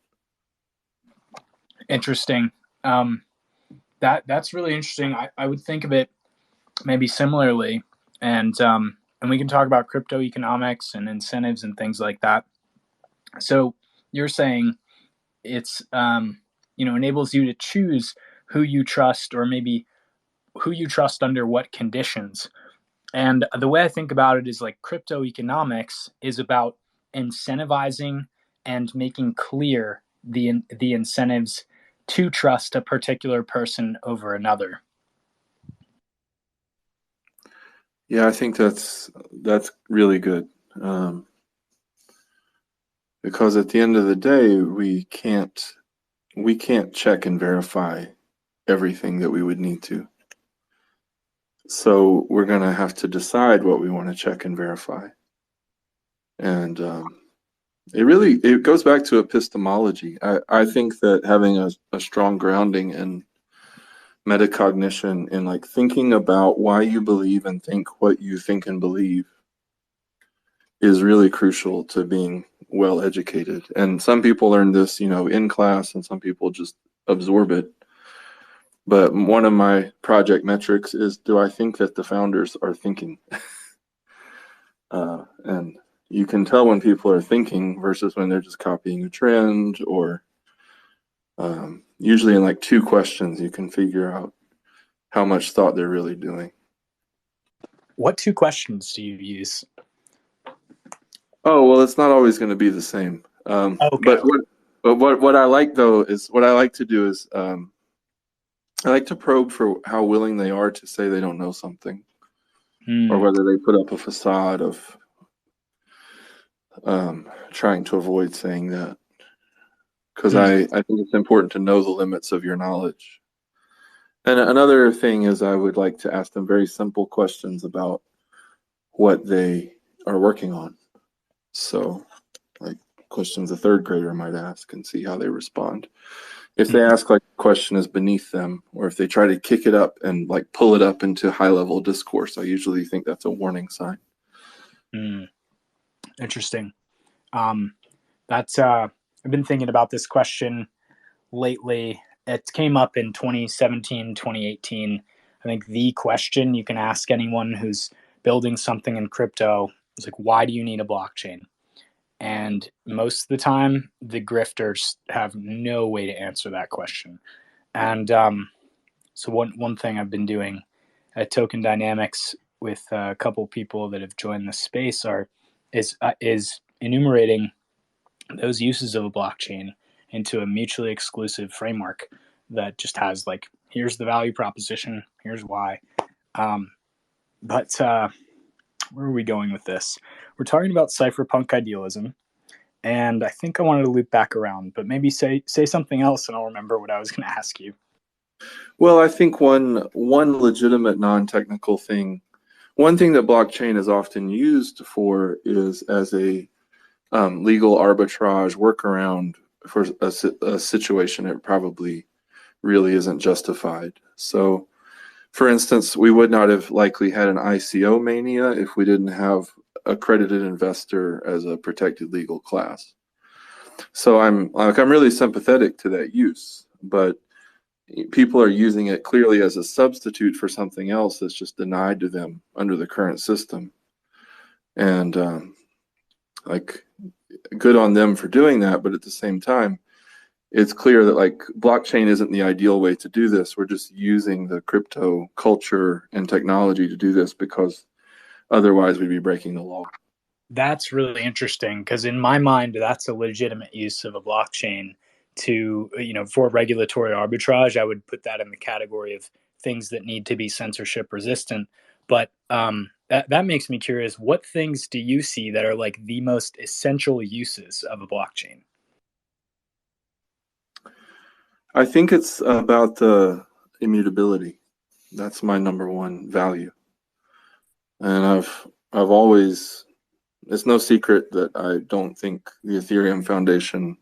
Interesting. That's really interesting. I would think of it maybe similarly, and we can talk about crypto economics and incentives and things like that. So you're saying it's enables you to choose who you trust, or maybe who you trust under what conditions. And the way I think about it is, like, crypto economics is about incentivizing and making clear the incentives to trust a particular person over another. Yeah, I think that's really good, because at the end of the day, we can't check and verify everything that we would need to. So we're going to have to decide what we want to check and verify. And it goes back to epistemology. I think that having a strong grounding in metacognition, and like thinking about why you believe and think what you think and believe, is really crucial to being well educated. And some people learn this, in class, and some people just absorb it. But one of my project metrics is, do I think that the founders are thinking? And you can tell when people are thinking versus when they're just copying a trend, or Usually in like 2 questions, you can figure out how much thought they're really doing. What 2 questions do you use? Oh, well, it's not always going to be the same. Okay. But what I like though is what I like to do is I like to probe for how willing they are to say they don't know something, or whether they put up a facade of trying to avoid saying that. Because I think it's important to know the limits of your knowledge. And another thing is I would like to ask them very simple questions about what they are working on. So, like questions a 3rd grader might ask and see how they respond. If they ask like a question is beneath them, or if they try to kick it up and like pull it up into high-level discourse, I usually think that's a warning sign. Interesting. That's I've been thinking about this question lately. It came up in 2017, 2018. I think the question you can ask anyone who's building something in crypto is like, why do you need a blockchain? And most of the time, the grifters have no way to answer that question. And so one thing I've been doing at Tokenomics with a couple people that have joined the space is enumerating those uses of a blockchain into a mutually exclusive framework that just has like, here's the value proposition, here's why. But where are we going with this? We're talking about cypherpunk idealism, and I think I wanted to loop back around, but maybe say something else, and I'll remember what I was going to ask you. Well, I think one legitimate non-technical thing, one thing that blockchain is often used for is as a legal arbitrage workaround for a situation it probably really isn't justified. So, for instance, we would not have likely had an ICO mania if we didn't have accredited investor as a protected legal class. So I'm really sympathetic to that use, but people are using it clearly as a substitute for something else that's just denied to them under the current system. And like, good on them for doing that, but at the same time, it's clear that like blockchain isn't the ideal way to do this. We're just using the crypto culture and technology to do this because otherwise we'd be breaking the law. That's really interesting because in my mind, that's a legitimate use of a blockchain to, for regulatory arbitrage. I would put that in the category of things that need to be censorship resistant. But that makes me curious. What things do you see that are like the most essential uses of a blockchain? I think it's about the immutability. That's my number one value. And I've always, it's no secret that I don't think the Ethereum Foundation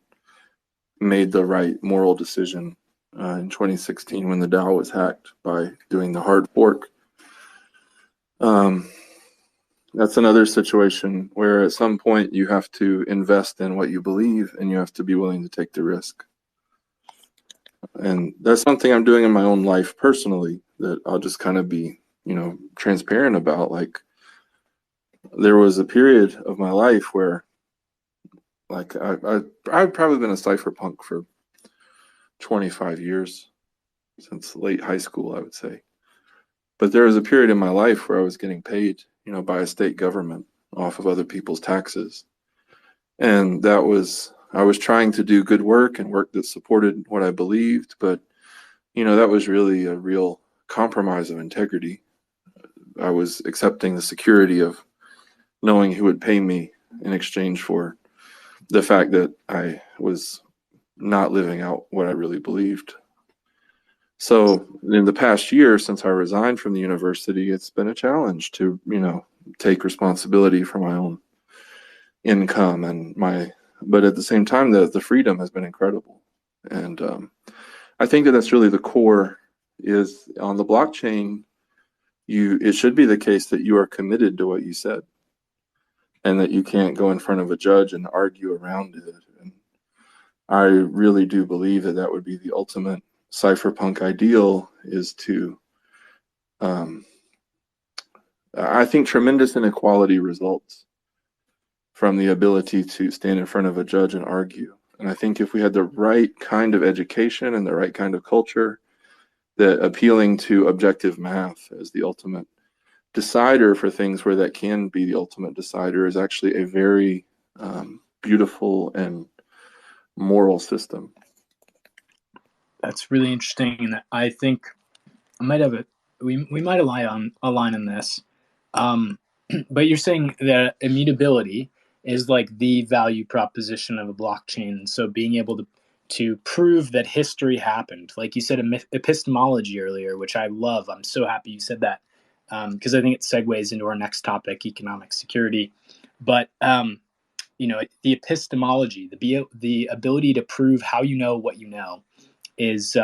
made the right moral decision in 2016 when the DAO was hacked by doing the hard fork. That's another situation where at some point you have to invest in what you believe and you have to be willing to take the risk. And that's something I'm doing in my own life personally that I'll just kind of be, transparent about. Like, there was a period of my life where like I've probably been a cypherpunk for 25 years, since late high school, I would say. But there was a period in my life where I was getting paid, by a state government off of other people's taxes. And I was trying to do good work and work that supported what I believed, but that was really a real compromise of integrity. I was accepting the security of knowing who would pay me in exchange for the fact that I was not living out what I really believed. So in the past year, since I resigned from the university, it's been a challenge to, take responsibility for my own income but at the same time, the freedom has been incredible. And I think that's really the core. Is on the blockchain, it should be the case that you are committed to what you said and that you can't go in front of a judge and argue around it. And I really do believe that would be the ultimate cypherpunk ideal, is to I think tremendous inequality results from the ability to stand in front of a judge and argue. And I think if we had the right kind of education and the right kind of culture, that appealing to objective math as the ultimate decider for things where that can be the ultimate decider is actually a very beautiful and moral system. That's really interesting, and I think I might have we might align on this. But you're saying that immutability is like the value proposition of a blockchain. So being able to prove that history happened, like you said, epistemology earlier, which I love. I'm so happy you said that because I think it segues into our next topic, economic security. But the epistemology, the ability to prove how you know what you know, is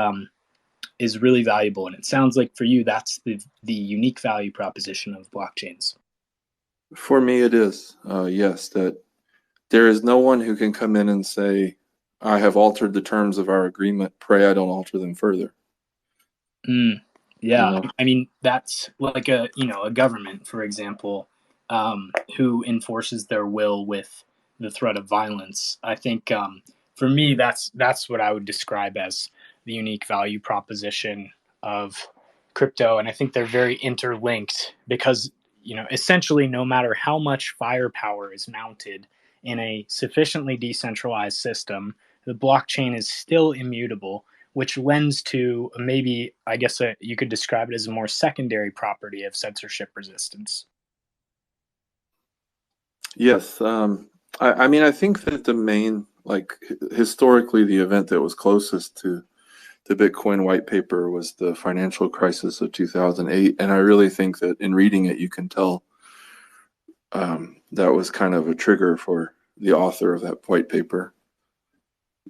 really valuable. And it sounds like for you, that's the unique value proposition of blockchains. For me, it is, yes, that there is no one who can come in and say, I have altered the terms of our agreement, pray I don't alter them further. Yeah, I mean, that's like a government, for example, who enforces their will with the threat of violence. I think for me, that's what I would describe as the unique value proposition of crypto, and I think they're very interlinked because essentially, no matter how much firepower is mounted in a sufficiently decentralized system, the blockchain is still immutable, which lends to maybe, I guess, you could describe it as a more secondary property of censorship resistance. Yes. I mean, I think that the main, like historically, the event that was closest to the Bitcoin white paper was the financial crisis of 2008. And I really think that in reading it, you can tell that was kind of a trigger for the author of that white paper,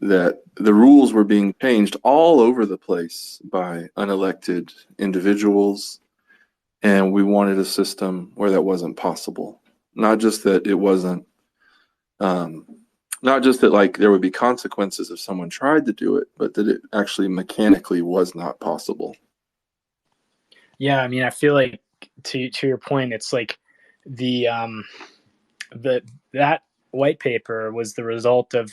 that the rules were being changed all over the place by unelected individuals. And we wanted a system where that wasn't possible. Not just that it wasn't, not just that like there would be consequences if someone tried to do it, but that it actually mechanically was not possible. Yeah, I mean, I feel like to your point, it's like that white paper was the result of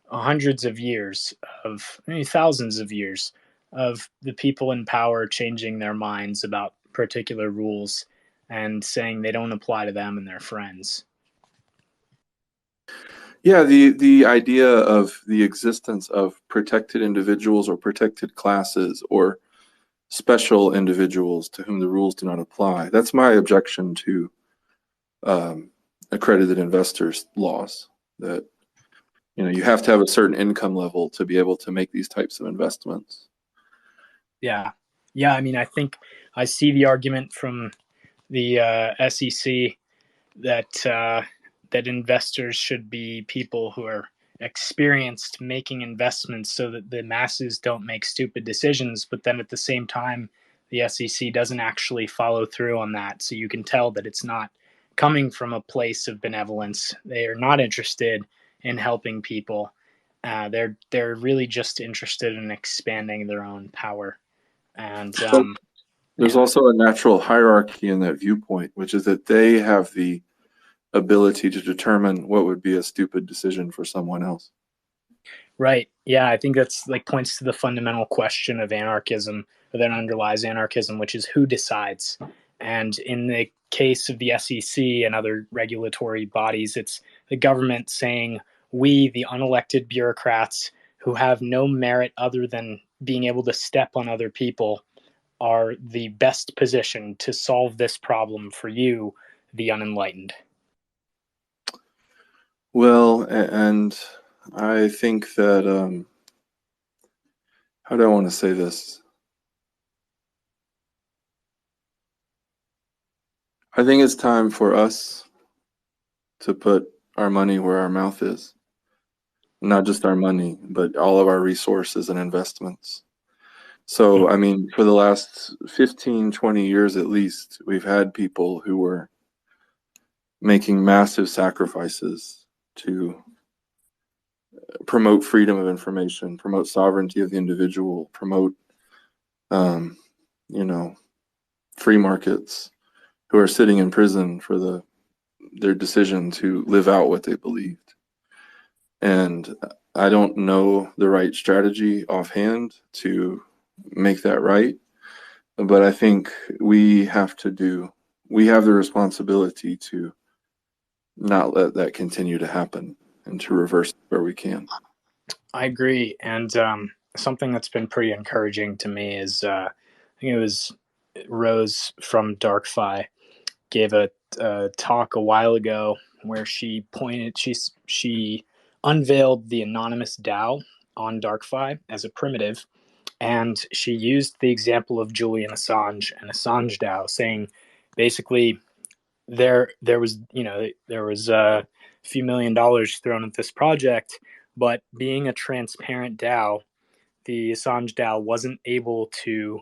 hundreds of years of maybe thousands of years of the people in power changing their minds about particular rules and saying they don't apply to them and their friends. Yeah, the idea of the existence of protected individuals or protected classes or special individuals to whom the rules do not apply. That's my objection to accredited investors laws, that you have to have a certain income level to be able to make these types of investments. Yeah. I mean, I think I see the argument from the SEC that investors should be people who are experienced making investments so that the masses don't make stupid decisions. But then at the same time, the SEC doesn't actually follow through on that. So you can tell that it's not coming from a place of benevolence. They are not interested in helping people. They're really just interested in expanding their own power. And there's also a natural hierarchy in that viewpoint, which is that they have the ability to determine what would be a stupid decision for someone else. Right. Yeah, I think that's like points to the fundamental question of anarchism, or that underlies anarchism, which is who decides. And in the case of the SEC and other regulatory bodies, it's the government saying, we, the unelected bureaucrats who have no merit other than being able to step on other people, are the best position to solve this problem for you, the unenlightened. Well, and I think that, how do I want to say this? I think it's time for us to put our money where our mouth is. Not just our money, but all of our resources and investments. So, I mean, for the last 15, 20 years at least, we've had people who were making massive sacrifices to promote freedom of information, promote sovereignty of the individual, promote, free markets, who are sitting in prison for their decision to live out what they believed. And I don't know the right strategy offhand to make that right, but I think we have the responsibility to not let that continue to happen and to reverse where we can. I agree. And something that's been pretty encouraging to me is I think it was Rose from DarkFi gave a talk a while ago where she unveiled the anonymous DAO on DarkFi as a primitive, and she used the example of Julian Assange and Assange DAO, saying basically there was a few $1 million thrown at this project, but being a transparent DAO, the Assange DAO wasn't able to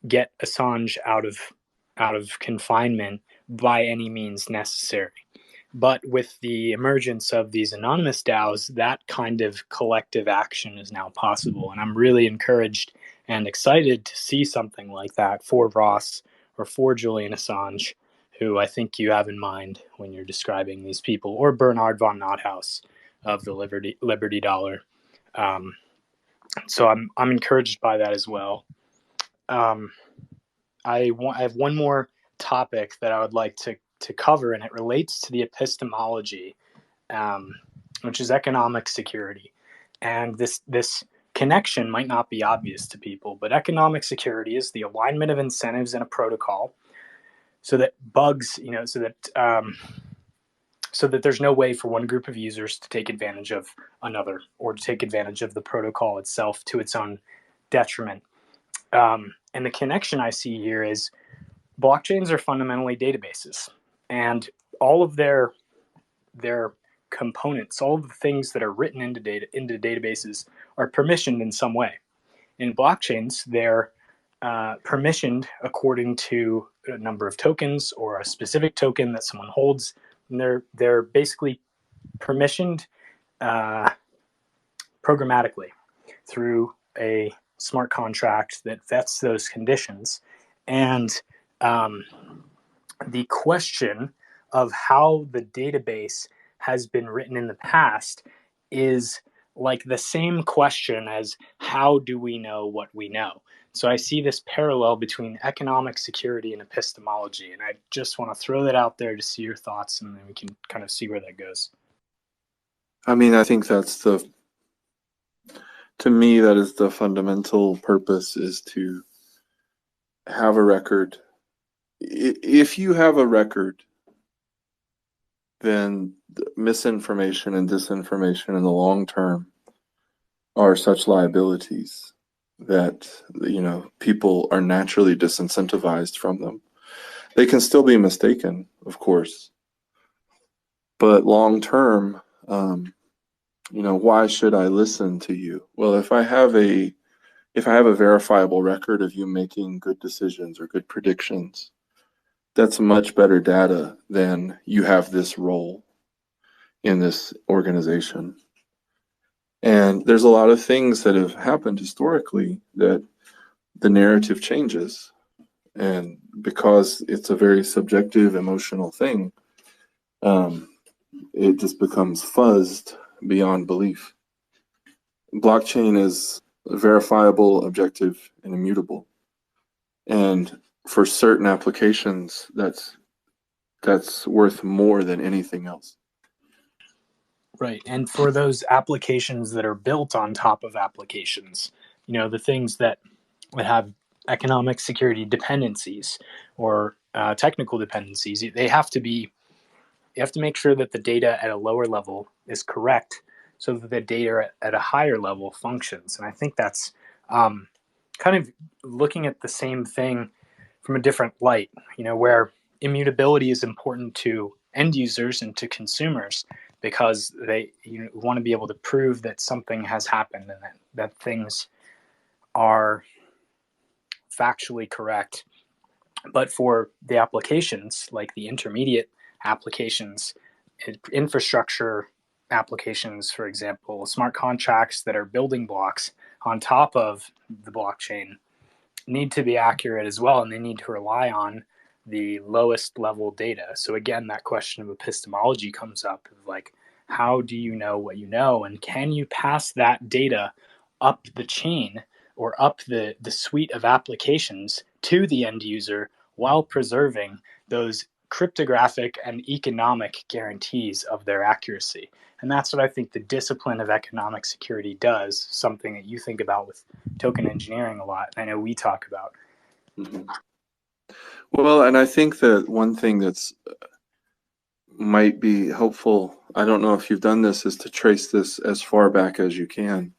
get Assange out of confinement by any means necessary. But with the emergence of these anonymous DAOs, that kind of collective action is now possible. And I'm really encouraged and excited to see something like that for Ross or for Julian Assange, who I think you have in mind when you're describing these people, or Bernard von Nothaus of the Liberty Dollar. So I'm encouraged by that as well. I have one more topic that I would like to cover, and it relates to the epistemology, which is economic security. And this connection might not be obvious to people, but economic security is the alignment of incentives in a protocol so that so that there's no way for one group of users to take advantage of another, or to take advantage of the protocol itself to its own detriment. And the connection I see here is blockchains are fundamentally databases, and all of their components, all of the things that are written into databases are permissioned in some way. In blockchains, they're permissioned according to a number of tokens or a specific token that someone holds. And they're basically permissioned programmatically through a smart contract that vets those conditions. And the question of how the database has been written in the past is like the same question as how do we know what we know? So I see this parallel between economic security and epistemology, and I just want to throw that out there to see your thoughts, and then we can kind of see where that goes. I mean, I think to me, that is the fundamental purpose, is to have a record. If you have a record, then misinformation and disinformation in the long term are such liabilities that, people are naturally disincentivized from them. They can still be mistaken, of course, but long term, why should I listen to you? Well, if I have a verifiable record of you making good decisions or good predictions, that's much better data than you have this role in this organization. And there's a lot of things that have happened historically that the narrative changes. And because it's a very subjective, emotional thing, it just becomes fuzzed beyond belief. Blockchain is verifiable, objective, and immutable. And for certain applications, that's worth more than anything else. Right. And for those applications that are built on top of applications, the things that have economic security dependencies or technical dependencies, you have to make sure that the data at a lower level is correct so that the data at a higher level functions. And I think that's kind of looking at the same thing from a different light, where immutability is important to end users and to consumers because they want to be able to prove that something has happened and that things are factually correct. But for the applications, like the intermediate applications, infrastructure applications, for example, smart contracts that are building blocks on top of the blockchain need to be accurate as well, and they need to rely on the lowest level data. So again, that question of epistemology comes up of like, how do you know what you know? And can you pass that data up the chain or up the suite of applications to the end user while preserving those cryptographic and economic guarantees of their accuracy? And that's what I think the discipline of economic security does, something that you think about with token engineering a lot. I know we talk about. Mm-hmm. Well, and I think that one thing that's might be helpful, I don't know if you've done this, is to trace this as far back as you can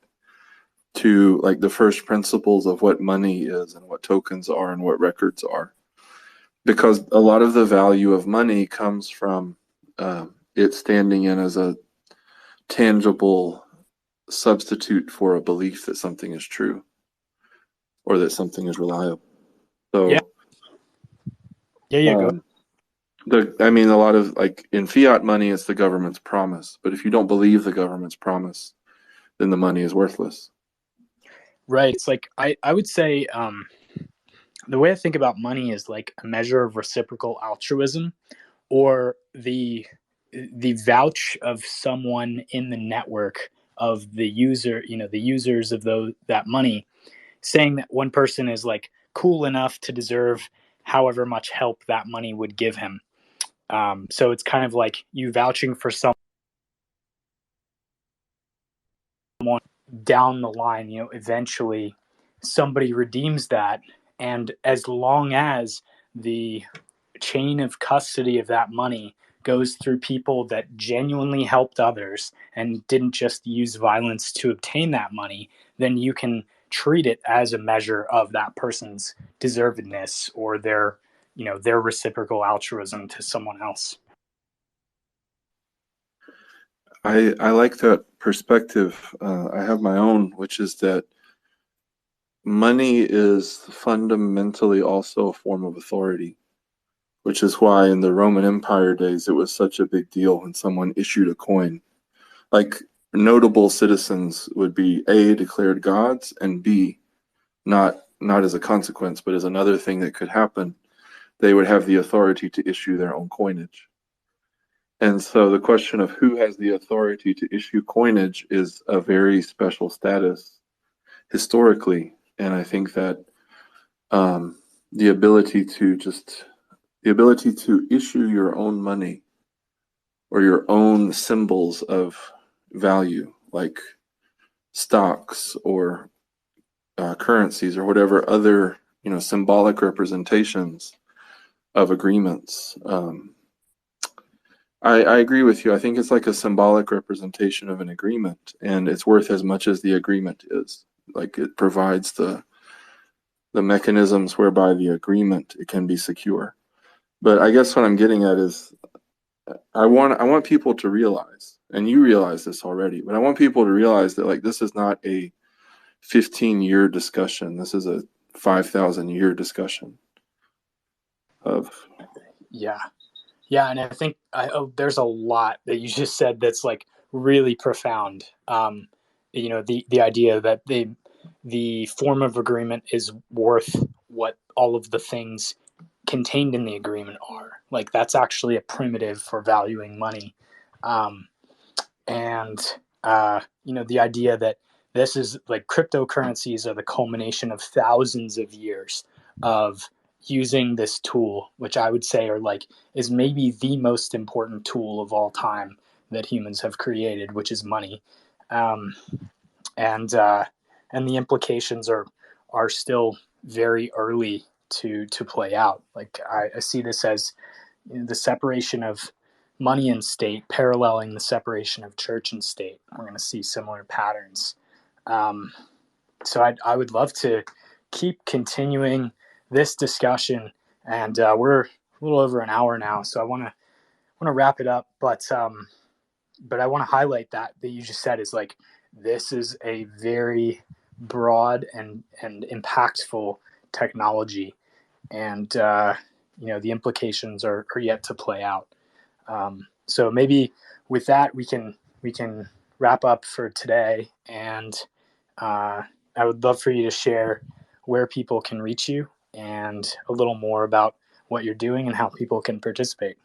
to like the first principles of what money is and what tokens are and what records are. Because a lot of the value of money comes from it standing in as a tangible substitute for a belief that something is true or that something is reliable. So Go. I mean, a lot of like in fiat money, it's the government's promise. But if you don't believe the government's promise, then the money is worthless. Right. It's like I would say the way I think about money is like a measure of reciprocal altruism, or the vouch of someone in the network of the user, the users of that money, saying that one person is like cool enough to deserve however much help that money would give him. So it's kind of like you vouching for someone down the line, eventually somebody redeems that. And as long as the chain of custody of that money goes through people that genuinely helped others and didn't just use violence to obtain that money, then you can treat it as a measure of that person's deservedness or their reciprocal altruism to someone else. I like that perspective. I have my own, which is that money is fundamentally also a form of authority, which is why in the Roman Empire days, it was such a big deal when someone issued a coin. Like notable citizens would be A, declared gods, and B, not as a consequence, but as another thing that could happen, they would have the authority to issue their own coinage. And so the question of who has the authority to issue coinage is a very special status historically. And I think that the ability to issue your own money or your own symbols of value, like stocks or currencies or whatever other symbolic representations of agreements. I agree with you. I think it's like a symbolic representation of an agreement, and it's worth as much as the agreement is. Like it provides the mechanisms whereby the agreement it can be secure. But I guess what I'm getting at is I want people to realize, and you realize this already, but I want people to realize that like this is not a 15-year discussion. This is a 5,000-year discussion of Yeah, and I think there's a lot that you just said that's like really profound. The idea that the form of agreement is worth what all of the things contained in the agreement are. Like that's actually a primitive for valuing money, and the idea that this is like cryptocurrencies are the culmination of thousands of years of using this tool, which I would say is maybe the most important tool of all time that humans have created, which is money. Um, and the implications are still very early to play out. Like I see this as the separation of money and state paralleling the separation of church and state. We're going to see similar patterns. So I would love to keep continuing this discussion, and we're a little over an hour now, so I want to wrap it up. But I want to highlight that you just said is like this is a very broad and impactful technology, and the implications are yet to play out. So maybe with that we can wrap up for today, and I would love for you to share where people can reach you and a little more about what you're doing and how people can participate.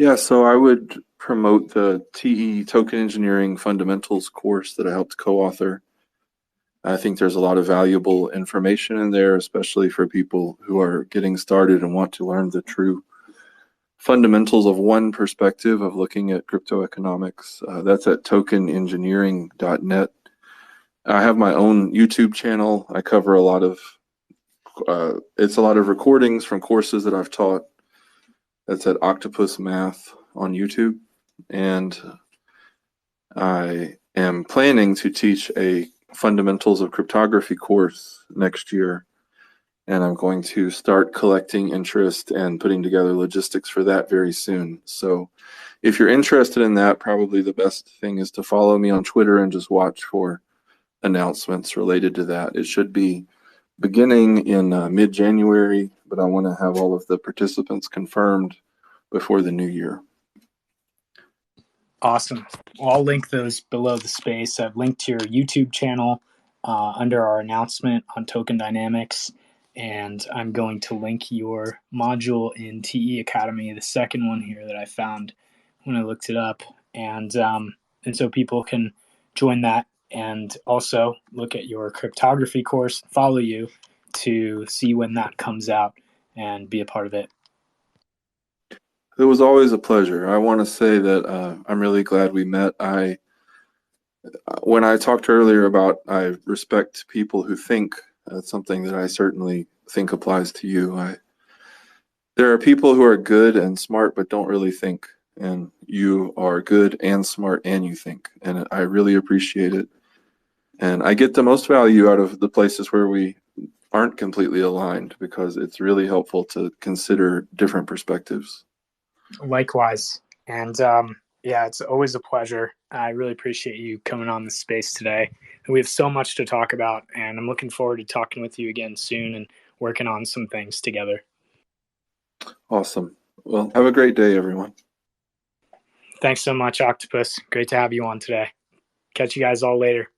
Yeah, so I would promote the TE Token Engineering Fundamentals course that I helped co-author. I think there's a lot of valuable information in there, especially for people who are getting started and want to learn the true fundamentals of one perspective of looking at crypto economics. That's at tokenengineering.net. I have my own YouTube channel. I cover a lot of it's a lot of recordings from courses that I've taught. That's at Octopus Math on YouTube. And I am planning to teach a fundamentals of cryptography course next year. And I'm going to start collecting interest and putting together logistics for that very soon. So if you're interested in that, probably the best thing is to follow me on Twitter and just watch for announcements related to that. It should be beginning in mid-January, but I want to have all of the participants confirmed before the new year. Awesome. Well, I'll link those below the space. I've linked to your YouTube channel under our announcement on Token Dynamics, and I'm going to link your module in TE Academy, the second one here that I found when I looked it up, and so people can join that and also look at your cryptography course, follow you to see when that comes out and be a part of it. It was always a pleasure. I want to say that I'm really glad we met. When I talked earlier about I respect people who think, that's something that I certainly think applies to you. There are people who are good and smart but don't really think, and you are good and smart and you think, and I really appreciate it. And I get the most value out of the places where we aren't completely aligned because it's really helpful to consider different perspectives. Likewise. And yeah, it's always a pleasure. I really appreciate you coming on the space today. We have so much to talk about, and I'm looking forward to talking with you again soon and working on some things together. Awesome. Well, have a great day, everyone. Thanks so much, Octopus. Great to have you on today. Catch you guys all later.